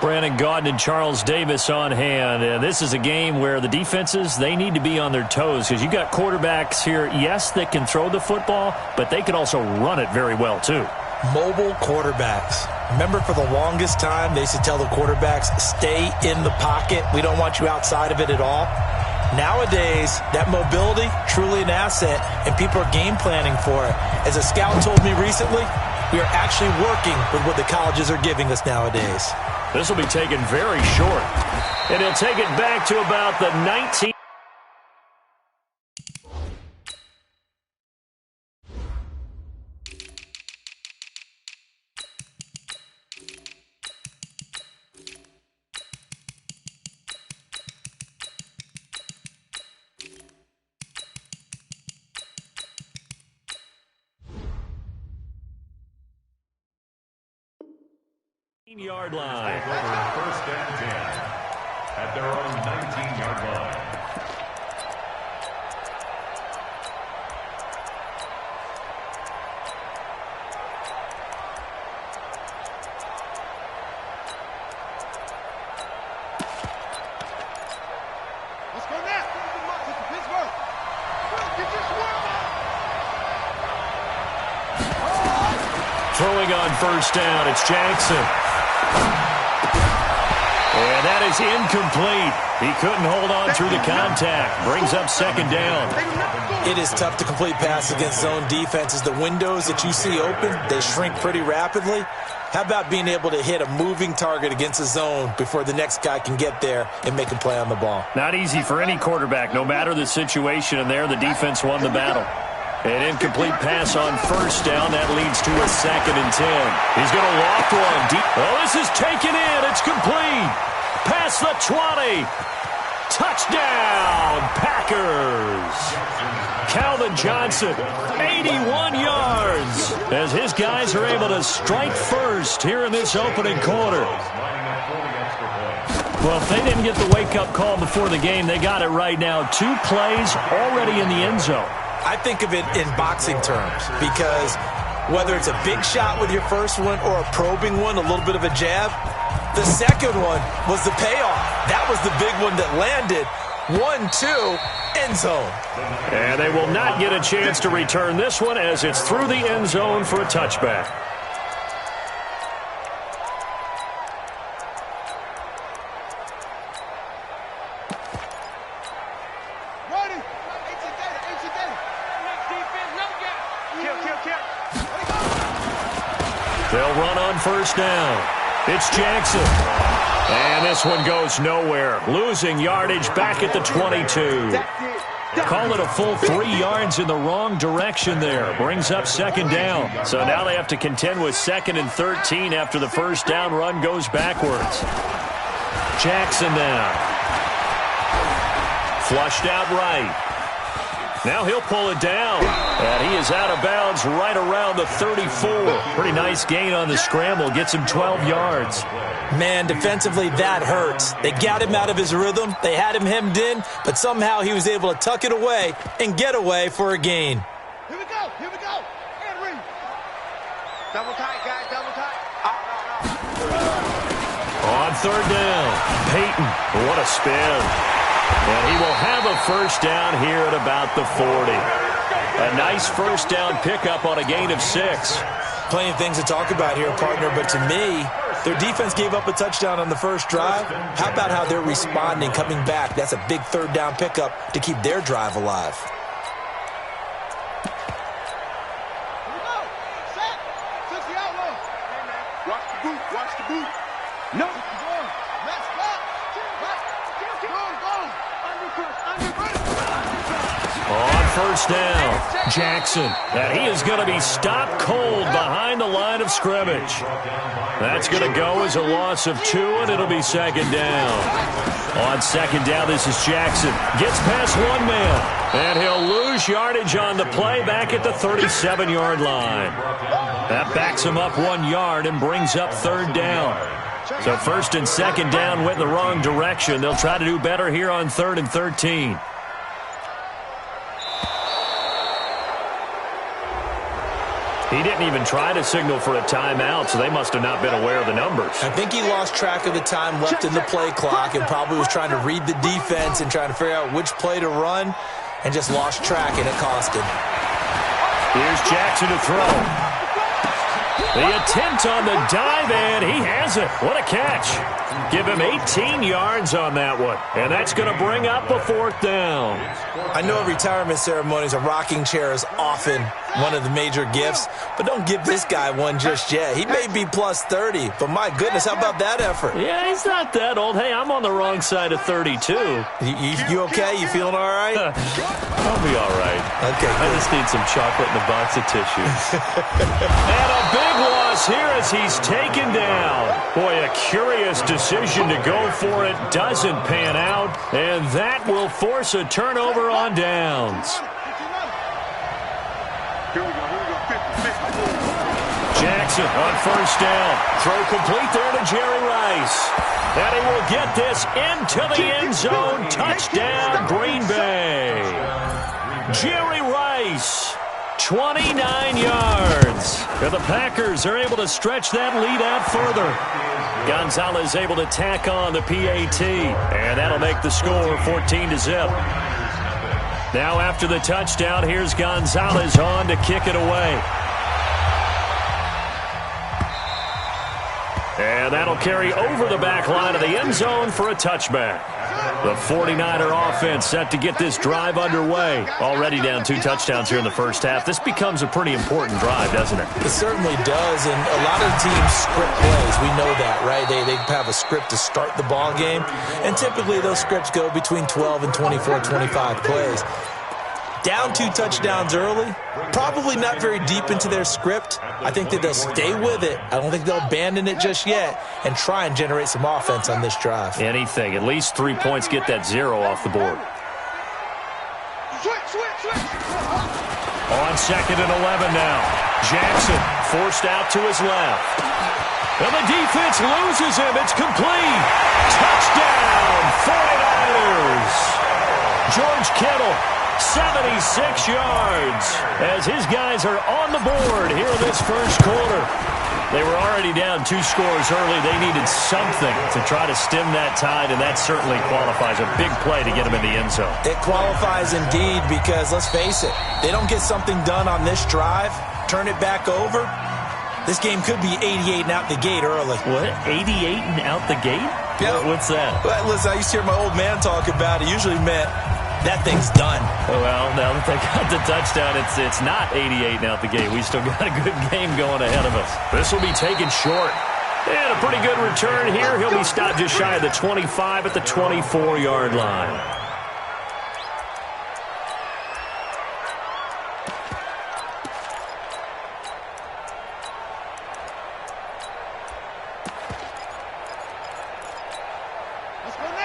Brandon Gaudin and Charles Davis on hand. And this is a game where the defenses, they need to be on their toes because you got quarterbacks here, yes, that can throw the football, but they can also run it very well too. Mobile quarterbacks. Remember, for the longest time, they used to tell the quarterbacks, stay in the pocket. We don't want you outside of it at all. Nowadays, that mobility, truly an asset, and people are game planning for it. As a scout told me recently, we are actually working with what the colleges are giving us nowadays. This will be taken very short. And he'll take it back to about the 19. Yard line. Over 1st and 10 at their own 19-yard line. throwing on first down. It's Jackson. And that is incomplete. He couldn't hold on through the contact. Brings up second down. It is tough to complete passes against zone defenses. The windows that you see open, they shrink pretty rapidly. How about being able to hit a moving target against a zone before the next guy can get there and make a play on the ball? Not easy for any quarterback, no matter the situation. And there, the defense won the battle. An incomplete pass on first down. That leads to a 2nd and 10. He's going to loft one deep. Oh, this is taken in. It's complete. Past the 20. Touchdown, Packers. Calvin Johnson, 81 yards, as his guys are able to strike first here in this opening quarter. Well, if they didn't get the wake-up call before the game, they got it right now. 2 plays already in the end zone. I think of it in boxing terms because whether it's a big shot with your first one or a probing one, a little bit of a jab, the second one was the payoff. That was the big one that landed. 1-2, end zone. And they will not get a chance to return this one as it's through the end zone for a touchback. They'll run on first down. It's Jackson. And this one goes nowhere. Losing yardage back at the 22. Call it a full 3 yards in the wrong direction there. Brings up second down. So now they have to contend with 2nd and 13 after the first down run goes backwards. Jackson now. Flushed out right. Now he'll pull it down. And he is out of bounds right around the 34. Pretty nice gain on the scramble. Gets him 12 yards. Man, defensively, that hurts. They got him out of his rhythm. They had him hemmed in, but somehow he was able to tuck it away and get away for a gain. Here we go. Here we go. And read. Double tight, guys. Double tight. On third down, Peyton. What a spin. And he will have a first down here at about the 40. A nice first down pickup on a gain of 6. Plenty of things to talk about here, partner, but to me, their defense gave up a touchdown on the first drive. How about how they're responding, coming back? That's a big third down pickup to keep their drive alive. Here we go. Set. Took the outlaw. Watch the boot. Watch the boot. No. Let's go. Go. Undercut. On first down, Jackson. And he is going to be stopped cold behind the line of scrimmage. That's going to go as a loss of 2, and it'll be second down. On second down, this is Jackson. Gets past one man, and he'll lose yardage on the play back at the 37-yard line. That backs him up 1 yard and brings up third down. So first and second down went in the wrong direction. They'll try to do better here on 3rd and 13. He didn't even try to signal for a timeout, so they must have not been aware of the numbers. I think he lost track of the time left in the play clock and probably was trying to read the defense and trying to figure out which play to run and just lost track, and it cost him. Here's Jackson to throw. The attempt on the dive, and he has it. What a catch. Give him 18 yards on that one, and that's going to bring up a 4th down. I know at retirement ceremonies, a rocking chair is often one of the major gifts, but don't give this guy one just yet. He may be plus 30, but my goodness, how about that effort? Yeah, he's not that old. Hey, I'm on the wrong side of 32. You okay? You feeling all right? I'll be all right. Okay, I just need some chocolate and a box of tissues. And a big loss here as he's taken down. Boy, a curious decision to go for it doesn't pan out, and that will force a turnover on downs. Jackson on first down. Throw complete there to Jerry Rice. And he will get this into the end zone. Touchdown, Green Bay. Jerry Rice, 29 yards. And the Packers are able to stretch that lead out further. Gonzalez able to tack on the PAT. And that'll make the score 14-0. Now after the touchdown, here's Gonzalez on to kick it away. And that'll carry over the back line of the end zone for a touchback. The 49er offense set to get this drive underway. Already down 2 touchdowns here in the first half. This becomes a pretty important drive, doesn't it? It certainly does, and a lot of teams script plays. We know that, right? They have a script to start the ball game, and typically those scripts go between 12 and 24, 25 plays. Down 2 touchdowns early, probably not very deep into their script. I think that they'll stay with it. I don't think they'll abandon it just yet and try and generate some offense on this drive. Anything. At least 3 points, get that 0 off the board. On 2nd and 11 now. Jackson forced out to his left. And the defense loses him. It's complete. Touchdown, 49ers. George Kittle, 76 yards, as his guys are on the board here in this first quarter. They were already down 2 scores early. They needed something to try to stem that tide, and that certainly qualifies. A big play to get them in the end zone. It qualifies indeed because, let's face it, they don't get something done on this drive, turn it back over, this game could be 88 and out the gate early. What? 88 and out the gate? Yeah. What's that? Well, listen, I used to hear my old man talk about it. Usually meant that thing's done. Well, now that they got the touchdown, it's not 88 and out the gate. We still got a good game going ahead of us. This will be taken short. And a pretty good return here. He'll be stopped just shy of the 25 at the 24-yard line.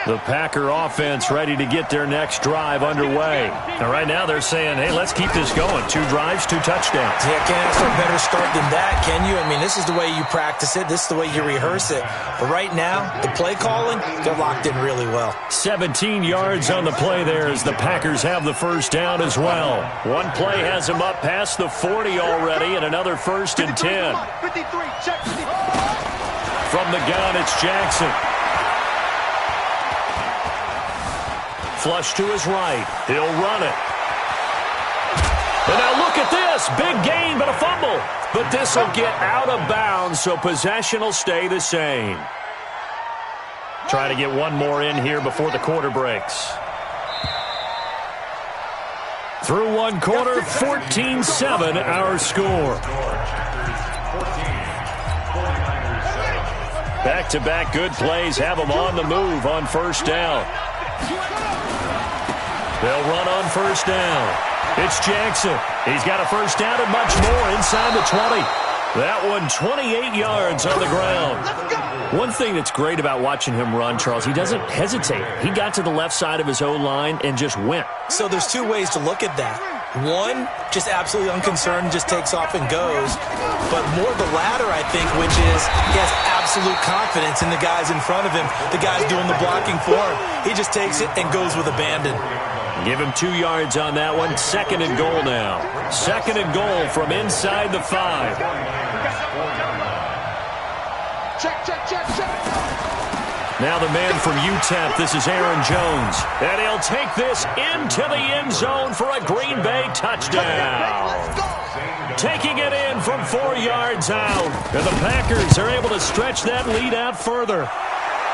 The Packer offense ready to get their next drive underway. And right now they're saying, hey, let's keep this going. 2 drives, 2 touchdowns. Yeah, can't ask for a better start than that, can you? I mean, this is the way you practice it. This is the way you rehearse it. But right now, the play calling, they're locked in really well. 17 yards on the play there as the Packers have the first down as well. One play has them up past the 40 already, and another 1st and 10. 53, check 53. From the gun, it's Jackson. Flush to his right. He'll run it. And now look at this. Big gain, but a fumble. But this will get out of bounds, so possession will stay the same. Try to get one more in here before the quarter breaks. Through one quarter, 14-7 our score. Back-to-back good plays have them on the move on first down. They'll run on first down. It's Jackson. He's got a first down and much more inside the 20. That one 28 yards on the ground. One thing that's great about watching him run, Charles, he doesn't hesitate. He got to the left side of his O-line and just went. So there's 2 ways to look at that. One, just absolutely unconcerned, just takes off and goes. But more the latter, I think, which is he has absolute confidence in the guys in front of him, the guys doing the blocking for him. He just takes it and goes with abandon. Give him 2 yards on that one. 2nd and goal now. 2nd and goal from inside the 5. Check. Now the man from UTEP, this is Aaron Jones. And he'll take this into the end zone for a Green Bay touchdown. Taking it in from 4 yards out. And the Packers are able to stretch that lead out further.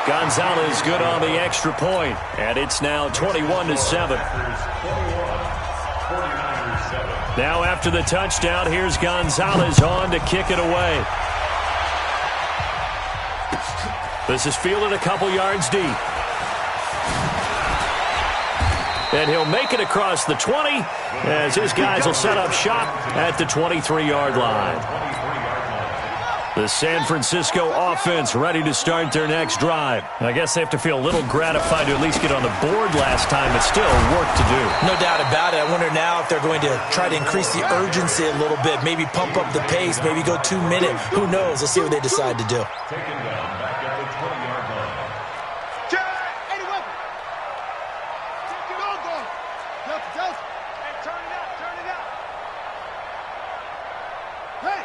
Gonzalez good on the extra point, and it's now 21-7. Now after the touchdown, here's Gonzalez on to kick it away. This is fielded a couple yards deep. And he'll make it across the 20 as his guys will set up shop at the 23-yard line. The San Francisco offense ready to start their next drive. I guess they have to feel a little gratified to at least get on the board last time, but still work to do. No doubt about it. I wonder now if they're going to try to increase the urgency a little bit, maybe pump up the pace, maybe go 2 minutes. Who knows? Let's see what they decide to do. Taken down back at the 20-yard line. Hey, weapon. Go. Hey, turn it out. Hey,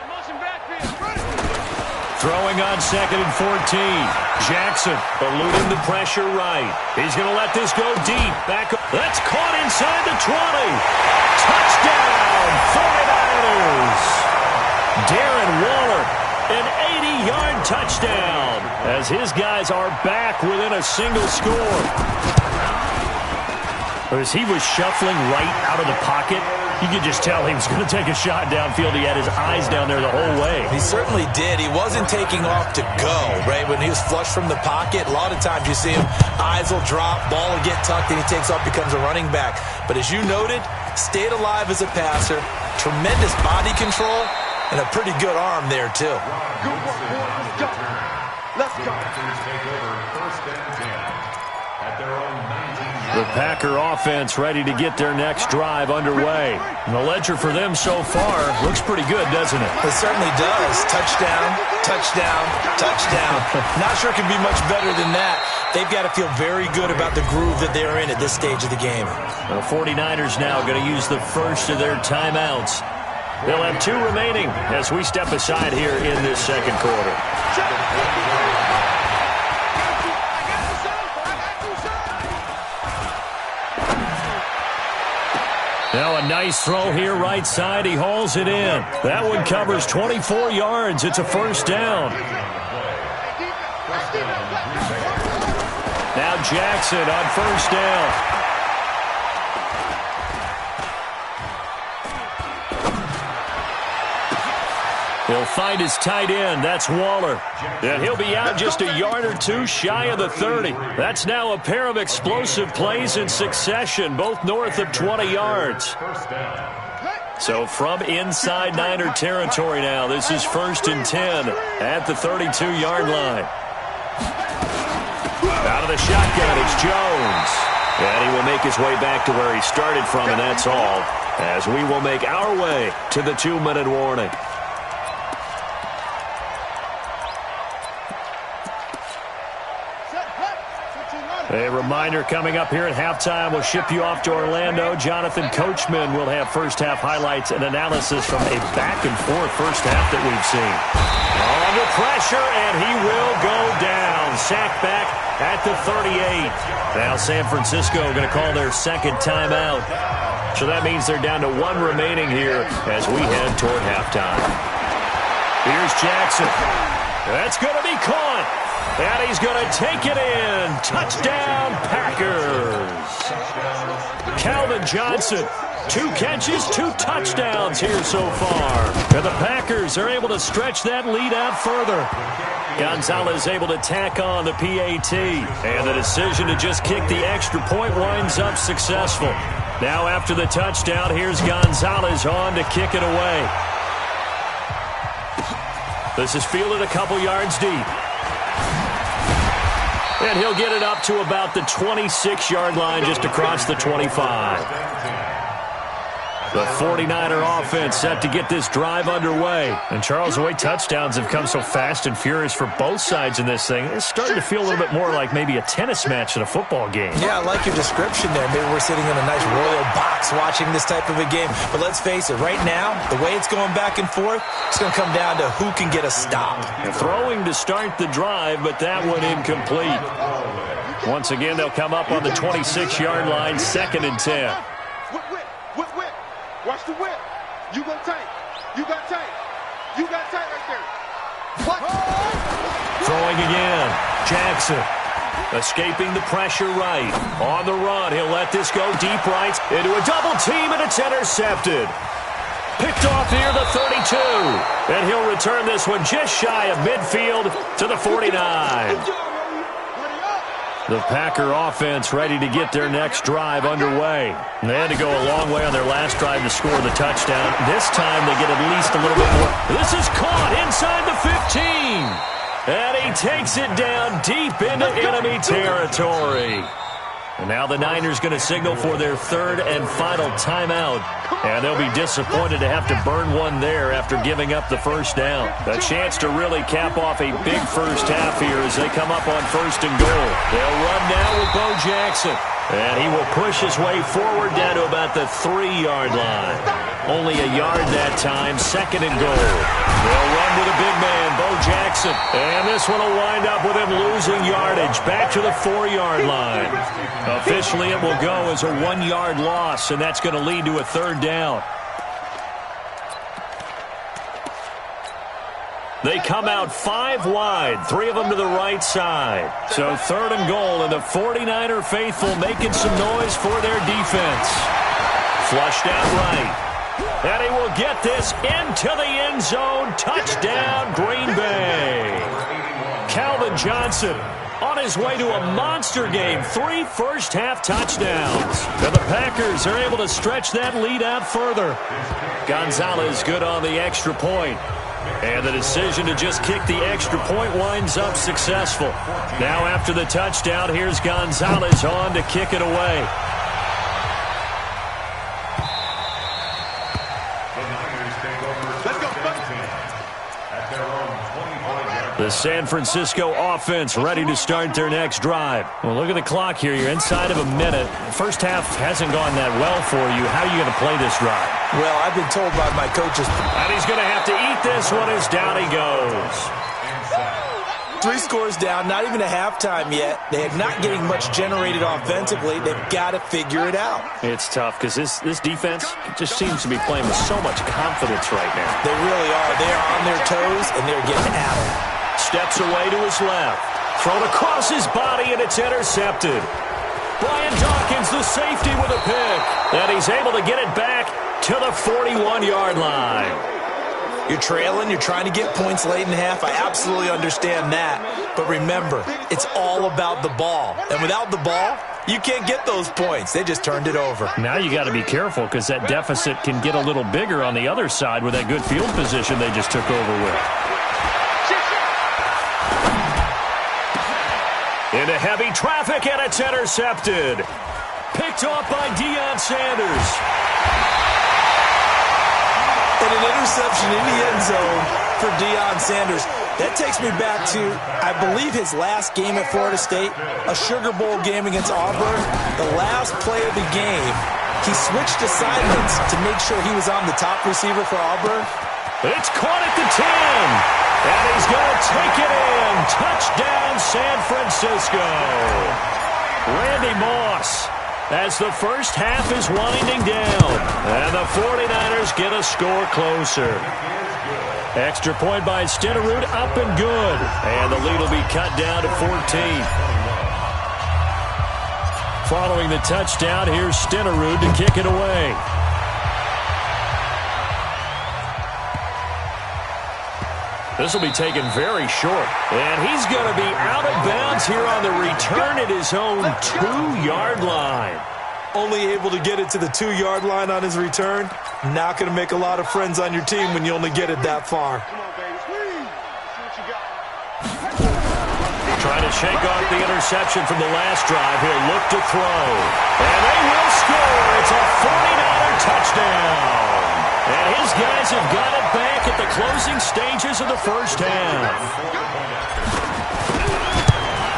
motion backfield. Throwing on 2nd and 14. Jackson eluding the pressure right. He's going to let this go deep. Back. That's caught inside the 20. Touchdown, 49ers. Darren Waller An 80-yard touchdown as his guys are back within a single score. As he was shuffling right out of the pocket, you could just tell he was going to take a shot downfield. He had his eyes down there the whole way. He certainly did. He wasn't taking off to go, right? When he was flush from the pocket, a lot of times you see him, eyes will drop, ball will get tucked, and he takes off, becomes a running back. But as you noted, stayed alive as a passer, tremendous body control, and a pretty good arm there, too. Good work, boy. Let's go. Let's go. Take over first and 10 at their own 19. The Packer offense ready to get their next drive underway. And the ledger for them so far looks pretty good, doesn't it? It certainly does. Touchdown, touchdown, touchdown. Not sure it can be much better than that. They've got to feel very good about the groove that they're in at this stage of the game. The 49ers now going to use the first of their timeouts. They'll have 2 remaining as we step aside here in this second quarter. Now a nice throw here right side. He hauls it in. That one covers 24 yards. It's a first down. Now Jackson on first down. He'll find his tight end. That's Waller. And he'll be out just a yard or 2 shy of the 30. That's now a pair of explosive plays in succession, both north of 20 yards. So from inside Niner territory now, this is 1st and 10 at the 32-yard line. Out of the shotgun, it's Jones. And he will make his way back to where he started from, and that's all, as we will make our way to the 2-minute warning. A reminder coming up here at halftime. We'll ship you off to Orlando. Jonathan Coachman will have first-half highlights and analysis from a back-and-forth first half that we've seen. Under pressure, and he will go down. Sacked back at the 38. Now San Francisco going to call their second timeout. So that means they're down to 1 remaining here as we head toward halftime. Here's Jackson. That's going to be caught. And he's going to take it in. Touchdown, Packers. Calvin Johnson, 2 catches, 2 touchdowns here so far. And the Packers are able to stretch that lead out further. Gonzalez able to tack on the PAT. And the decision to just kick the extra point winds up successful. Now after the touchdown, here's Gonzalez on to kick it away. This is fielded a couple yards deep. And he'll get it up to about the 26-yard line, just across the 25. The 49er offense set to get this drive underway. And Charles, the way touchdowns have come so fast and furious for both sides in this thing, it's starting to feel a little bit more like maybe a tennis match in a football game. Yeah, I like your description there. Maybe we're sitting in a nice royal box watching this type of a game. But let's face it, right now, the way it's going back and forth, it's going to come down to who can get a stop. Throwing to start the drive, but that one incomplete. Once again, they'll come up on the 26-yard line, 2nd and 10. Whip. Watch the whip. You go tight. You got tight. You got tight right there. What? Throwing again. Jackson escaping the pressure right. On the run, he'll let this go deep right into a double team, and it's intercepted. Picked off near the 32. And he'll return this one just shy of midfield to the 49. The Packer offense ready to get their next drive underway. They had to go a long way on their last drive to score the touchdown. This time they get at least a little bit more. This is caught inside the 15. And he takes it down deep into enemy territory. And now the Niners going to signal for their 3rd and final timeout. And they'll be disappointed to have to burn one there after giving up the first down. A chance to really cap off a big first half here as they come up on 1st and goal. They'll run now with Bo Jackson. And he will push his way forward down to about the 3-yard line. Only a yard that time, 2nd and goal. They'll run with a big man, Bo Jackson. And this one will wind up with him losing yardage back to the 4-yard line. Officially, it will go as a 1-yard loss, and that's going to lead to a 3rd down. They come out 5 wide, 3 of them to the right side. So 3rd and goal, and the 49er faithful making some noise for their defense. Flushed out right. And he will get this into the end zone. Touchdown, Green Bay. Calvin Johnson on his way to a monster game. 3 first-half touchdowns. And the Packers are able to stretch that lead out further. Gonzalez good on the extra point. And the decision to just kick the extra point winds up successful. Now after the touchdown, here's Gonzalez on to kick it away. The San Francisco offense ready to start their next drive. Well, look at the clock here. You're inside of a minute. First half hasn't gone that well for you. How are you going to play this drive? Well, I've been told by my coaches. And he's going to have to eat this one as down he goes. 3 scores down, not even a halftime yet. They're not getting much generated offensively. They've got to figure it out. It's tough because this defense just seems to be playing with so much confidence right now. They really are. They are on their toes, and they're getting at it. Steps away to his left. Thrown across his body, and it's intercepted. Brian Dawkins, the safety, with a pick. And he's able to get it back to the 41-yard line. You're trailing. You're trying to get points late in half. I absolutely understand that. But remember, it's all about the ball. And without the ball, you can't get those points. They just turned it over. Now you got to be careful because that deficit can get a little bigger on the other side with that good field position they just took over with. Into heavy traffic, and it's intercepted. Picked off by Deion Sanders. And an interception in the end zone for Deion Sanders. That takes me back to, I believe, his last game at Florida State, a Sugar Bowl game against Auburn. The last play of the game, he switched assignments to make sure he was on the top receiver for Auburn. It's caught at the 10. And he's going to take it in. Touchdown, San Francisco. Randy Moss as the first half is winding down. And the 49ers get a score closer. Extra point by Stenerud, up and good. And the lead will be cut down to 14. Following the touchdown, here's Stenerud to kick it away. This will be taken very short. And he's going to be out of bounds here on the return at his own 2-yard line. Only able to get it to the 2-yard line on his return. Not going to make a lot of friends on your team when you only get it that far. Trying to shake off the interception from the last drive. He'll look to throw. And they will score. It's a 49er touchdown. And his guys have got it back at the closing stages of the first half.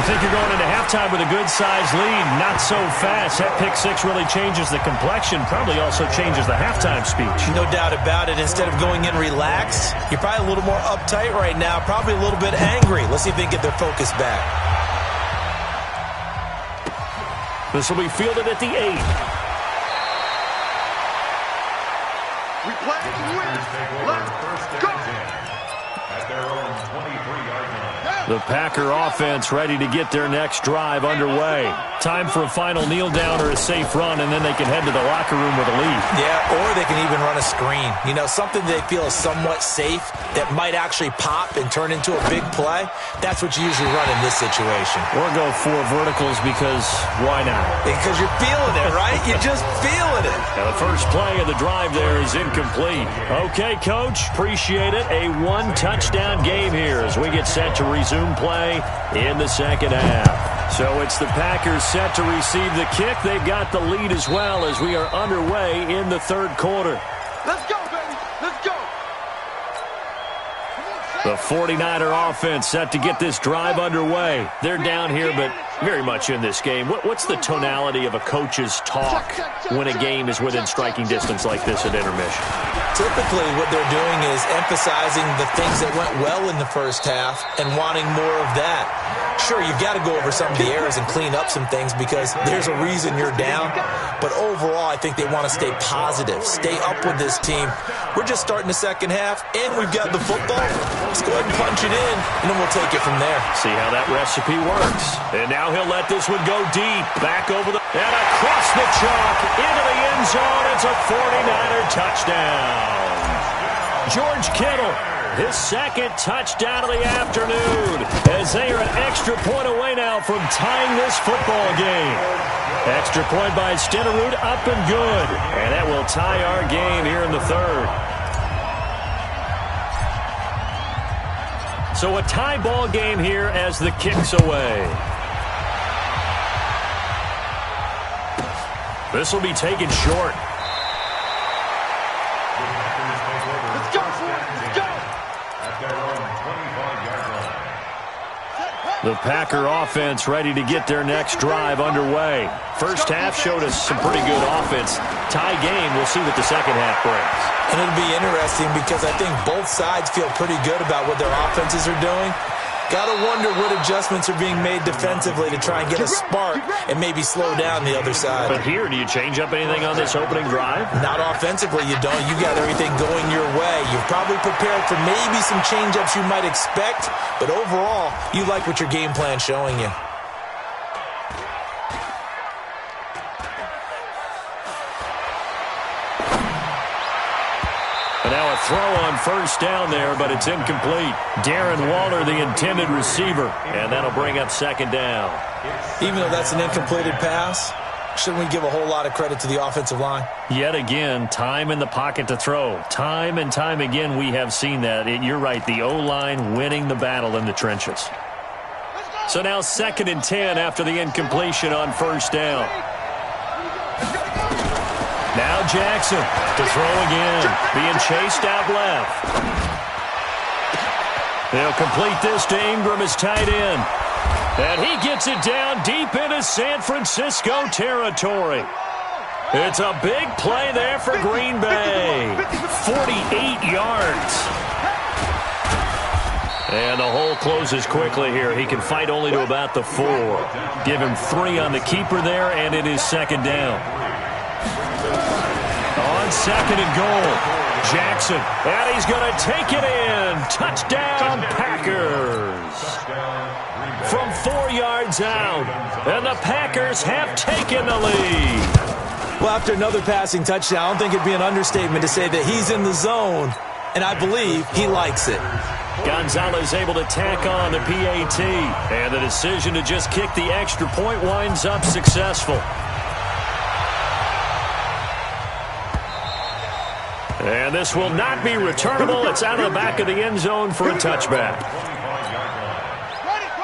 You think you're going into halftime with a good-sized lead. Not so fast. That pick six really changes the complexion. Probably also changes the halftime speech. No doubt about it. Instead of going in relaxed, you're probably a little more uptight right now. Probably a little bit angry. Let's see if they can get their focus back. This will be fielded at the 8. We play to win. Let's go. At their own 23-yard line. The Packer offense ready to get their next drive underway. Time for a final kneel down or a safe run, and then they can head to the locker room with a lead. Yeah, or they can even run a screen. You know, something they feel is somewhat safe that might actually pop and turn into a big play. That's what you usually run in this situation. Or go 4 verticals because why not? Because you're feeling it, right? You're just feeling it. Now the first play of the drive there is incomplete. Okay, Coach, appreciate it. A 1-touchdown game here as we get set to resume play in the second half. So it's the Packers set to receive the kick. They've got the lead as well as we are underway in the third quarter. Let's go, baby. Let's go. The 49er offense set to get this drive underway. They're down here, but very much in this game. What's the tonality of a coach's talk when a game is within striking distance like this at intermission? Typically, what they're doing is emphasizing the things that went well in the first half and wanting more of that. Sure, you've got to go over some of the errors and clean up some things because there's a reason you're down. But overall, I think they want to stay positive, stay up with this team. We're just starting the second half, and we've got the football. Let's go ahead and punch it in, and then we'll take it from there. See how that recipe works. And now he'll let this one go deep. Back over the... And across the chalk, into the end zone. It's a 49er touchdown. George Kittle, his second touchdown of the afternoon, as they are an extra point away now from tying this football game. Extra point by Stenerud, up and good. And that will tie our game here in the third. So a tie ball game here as the kick's away. This will be taken short. Let's go, let's go. The Packer offense ready to get their next drive underway. First half showed us some pretty good offense. Tie game, we'll see what the second half brings. And it'll be interesting because I think both sides feel pretty good about what their offenses are doing. Gotta wonder what adjustments are being made defensively to try and get a spark and maybe slow down the other side. But here, do you change up anything on this opening drive? Not offensively, you don't. You got everything going your way. You've probably prepared for maybe some change-ups you might expect, but overall, you like what your game plan's showing you. Now a throw on first down there, but it's incomplete. Darren Waller, the intended receiver, and that'll bring up second down. Even though that's an incompleted pass, shouldn't we give a whole lot of credit to the offensive line? Yet again, time in the pocket to throw. Time and time again, we have seen that. You're right, the O-line winning the battle in the trenches. So now 2nd and 10 after the incompletion on first down. Now Jackson to throw again, being chased out left. They'll complete this to Ingram as tight end. And he gets it down deep into San Francisco territory. It's a big play there for Green Bay. 48 yards. And the hole closes quickly here. He can fight only to about the 4. Give him 3 on the keeper there, and it is second down. On 2nd and goal, Jackson, and he's going to take it in. Touchdown, Packers. From 4 yards out, and the Packers have taken the lead. Well, after another passing touchdown, I don't think it'd be an understatement to say that he's in the zone, and I believe he likes it. Gonzalez able to tack on the PAT, and the decision to just kick the extra point winds up successful. And this will not be returnable. It's out of the back of the end zone for a touchback.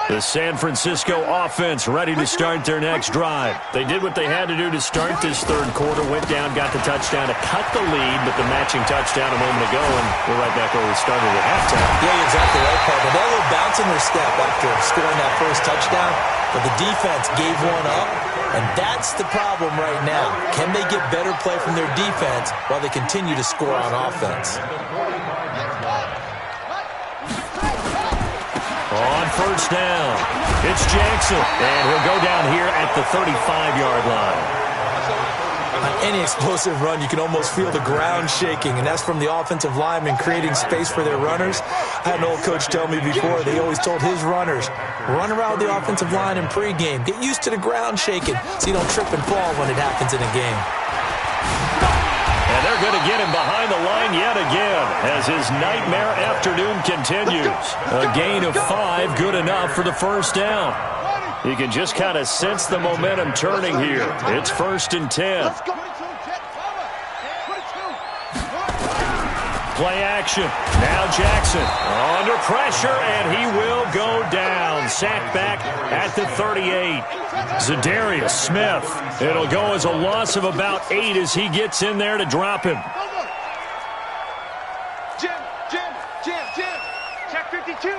The San Francisco offense ready to start their next drive. They did what they had to do to start this third quarter, went down, got the touchdown to cut the lead, but the matching touchdown a moment ago, and we're right back where we started at halftime. Yeah, you're exactly right, Paul. But they're a little bounce in their step after scoring that first touchdown, but the defense gave one up, and that's the problem right now. Can they get better play from their defense while they continue to score on offense? On first down, it's Jackson, and he'll go down here at the 35-yard line. On any explosive run, you can almost feel the ground shaking, and that's from the offensive linemen creating space for their runners. I had an old coach tell me before, they always told his runners, run around the offensive line in pregame. Get used to the ground shaking so you don't trip and fall when it happens in a game. And they're going to get him behind the line yet again as his nightmare afternoon continues. A gain of 5, good enough for the first down. You can just kind of sense the momentum turning here. It's 1st and 10. Play action. Now Jackson under pressure, and he will go down. Sacked back at the 38. Zadarius Smith. It'll go as a loss of about 8 as he gets in there to drop him. Jim. Check 52.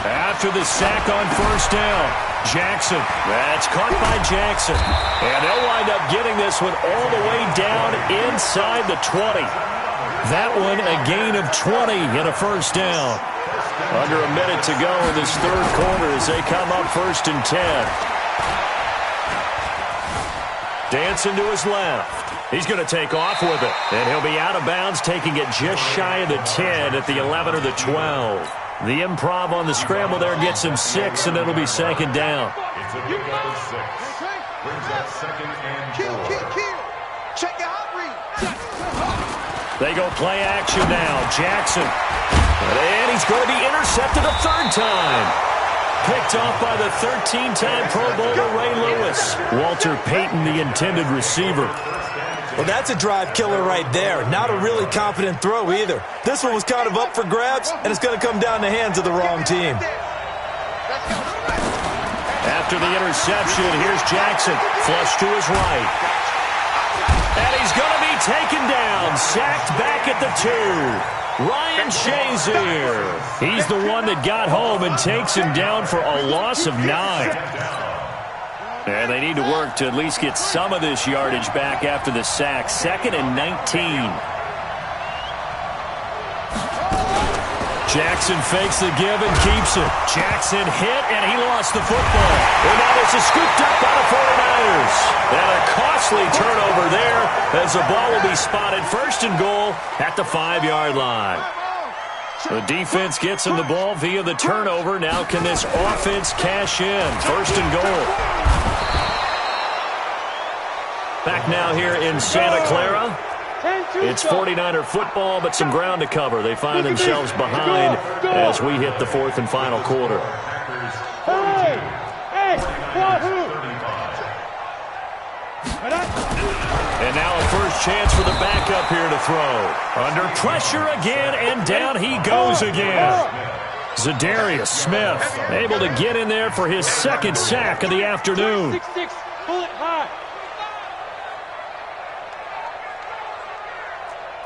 After the sack on first down, Jackson. That's caught by Jackson. And they'll wind up getting this one all the way down inside the 20. That one a gain of 20 and a first down. Under a minute to go in this third quarter as they come up 1st and 10. Dancing to his left. He's going to take off with it. And he'll be out of bounds, taking it just shy of the 10 at the 11 or the 12. The improv on the scramble there gets him 6, and it'll be 2nd down. It's a pickup of 6. Brings up 2nd and 4. Kill. Check your hot read. They go play action now. Jackson. And he's going to be intercepted a 3rd time. Picked off by the 13-time Pro Bowler Ray Lewis. Walter Payton, the intended receiver. Well, that's a drive killer right there. Not a really confident throw either. This one was kind of up for grabs, and it's going to come down the hands of the wrong team. After the interception, here's Jackson. Flush to his right. And he's going to be taken down. Sacked back at the 2. Ryan Shazier. He's the one that got home and takes him down for a loss of 9. And they need to work to at least get some of this yardage back after the sack. 2nd and 19. Jackson fakes the give and keeps it. Jackson hit, and he lost the football. And now this is scooped up by the 49ers. And a costly turnover there as the ball will be spotted 1st and goal at the 5-yard line. The defense gets him the ball via the turnover. Now can this offense cash in? 1st and goal. Back now here in Santa Clara. It's 49er football, but some ground to cover. They find themselves behind as we hit the 4th and final quarter. And now a first chance for the backup here to throw. Under pressure again, and down he goes again. Zadarius Smith able to get in there for his 2nd sack of the afternoon.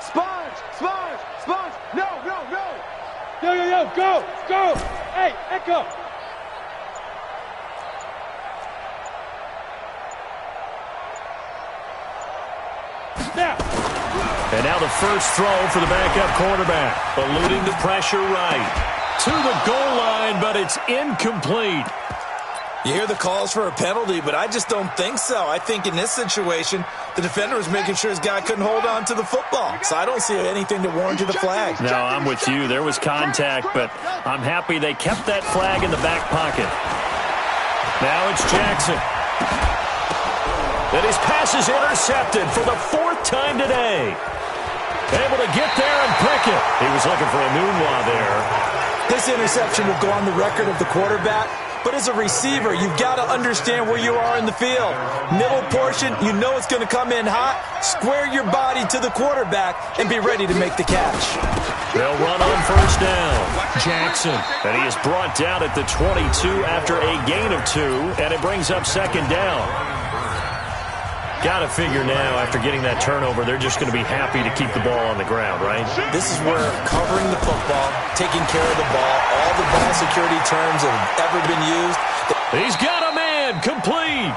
Sponge. No. Go. Hey, Echo. And now the first throw for the backup quarterback. Eluding the pressure right. To the goal line, but it's incomplete. You hear the calls for a penalty, but I just don't think so. I think in this situation, the defender was making sure his guy couldn't hold on to the football. So I don't see anything to warrant the flag. No, I'm with you. There was contact, but I'm happy they kept that flag in the back pocket. Now it's Jackson. And his pass is intercepted for the 4th time today. Able to get there and pick it. He was looking for a Nunwa there. This interception will go on the record of the quarterback. But as a receiver, you've got to understand where you are in the field. Middle portion, you know it's going to come in hot. Square your body to the quarterback and be ready to make the catch. They'll run on 1st down. Jackson. And he is brought down at the 22 after a gain of 2. And it brings up 2nd down. Got to figure now, after getting that turnover, they're just going to be happy to keep the ball on the ground, right? This is where covering the football, taking care of the ball, all the ball security terms that have ever been used. He's got a man, complete.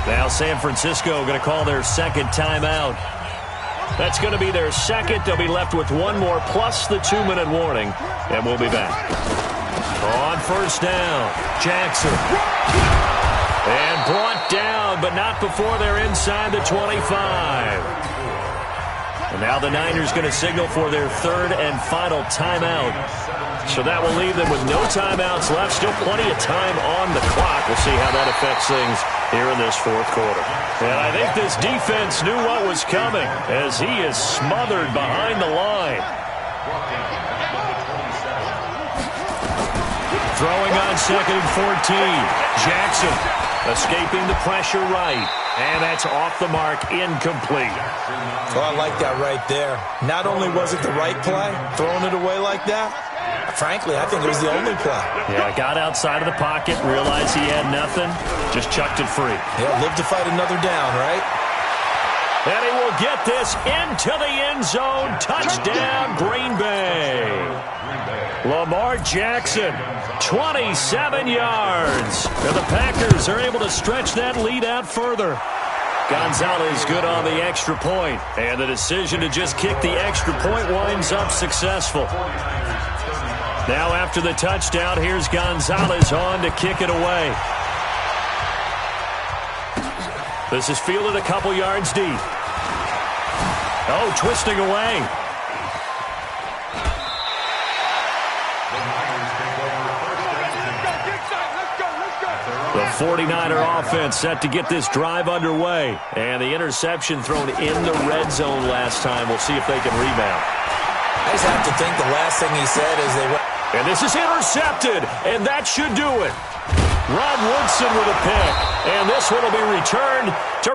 Now San Francisco going to call their 2nd timeout. That's going to be their 2nd. They'll be left with 1 more plus the 2-minute warning, and we'll be back. On 1st down, Jackson. And brought down, but not before they're inside the 25. And now the Niners going to signal for their 3rd and final timeout. So that will leave them with no timeouts left. Still plenty of time on the clock. We'll see how that affects things here in this 4th quarter. And I think this defense knew what was coming as he is smothered behind the line. Throwing on 2nd and 14. Jackson escaping the pressure right. And that's off the mark, incomplete. Oh, I like that right there. Not only was it the right play, throwing it away like that, frankly, I think it was the only play. Yeah, got outside of the pocket, realized he had nothing, just chucked it free. Yeah, live to fight another down, right? And he will get this into the end zone. Touchdown, Green Bay. Lamar Jackson, 27 yards. And the Packers are able to stretch that lead out further. Gonzalez good on the extra point. And the decision to just kick the extra point winds up successful. Now after the touchdown, here's Gonzalez on to kick it away. This is fielded a couple yards deep. Oh, twisting away. The 49er offense set to get this drive underway. And the interception thrown in the red zone last time. We'll see if they can rebound. I just have to think the last thing he said is they went. And this is intercepted, and that should do it. Rod Woodson with a pick. And this one will be returned to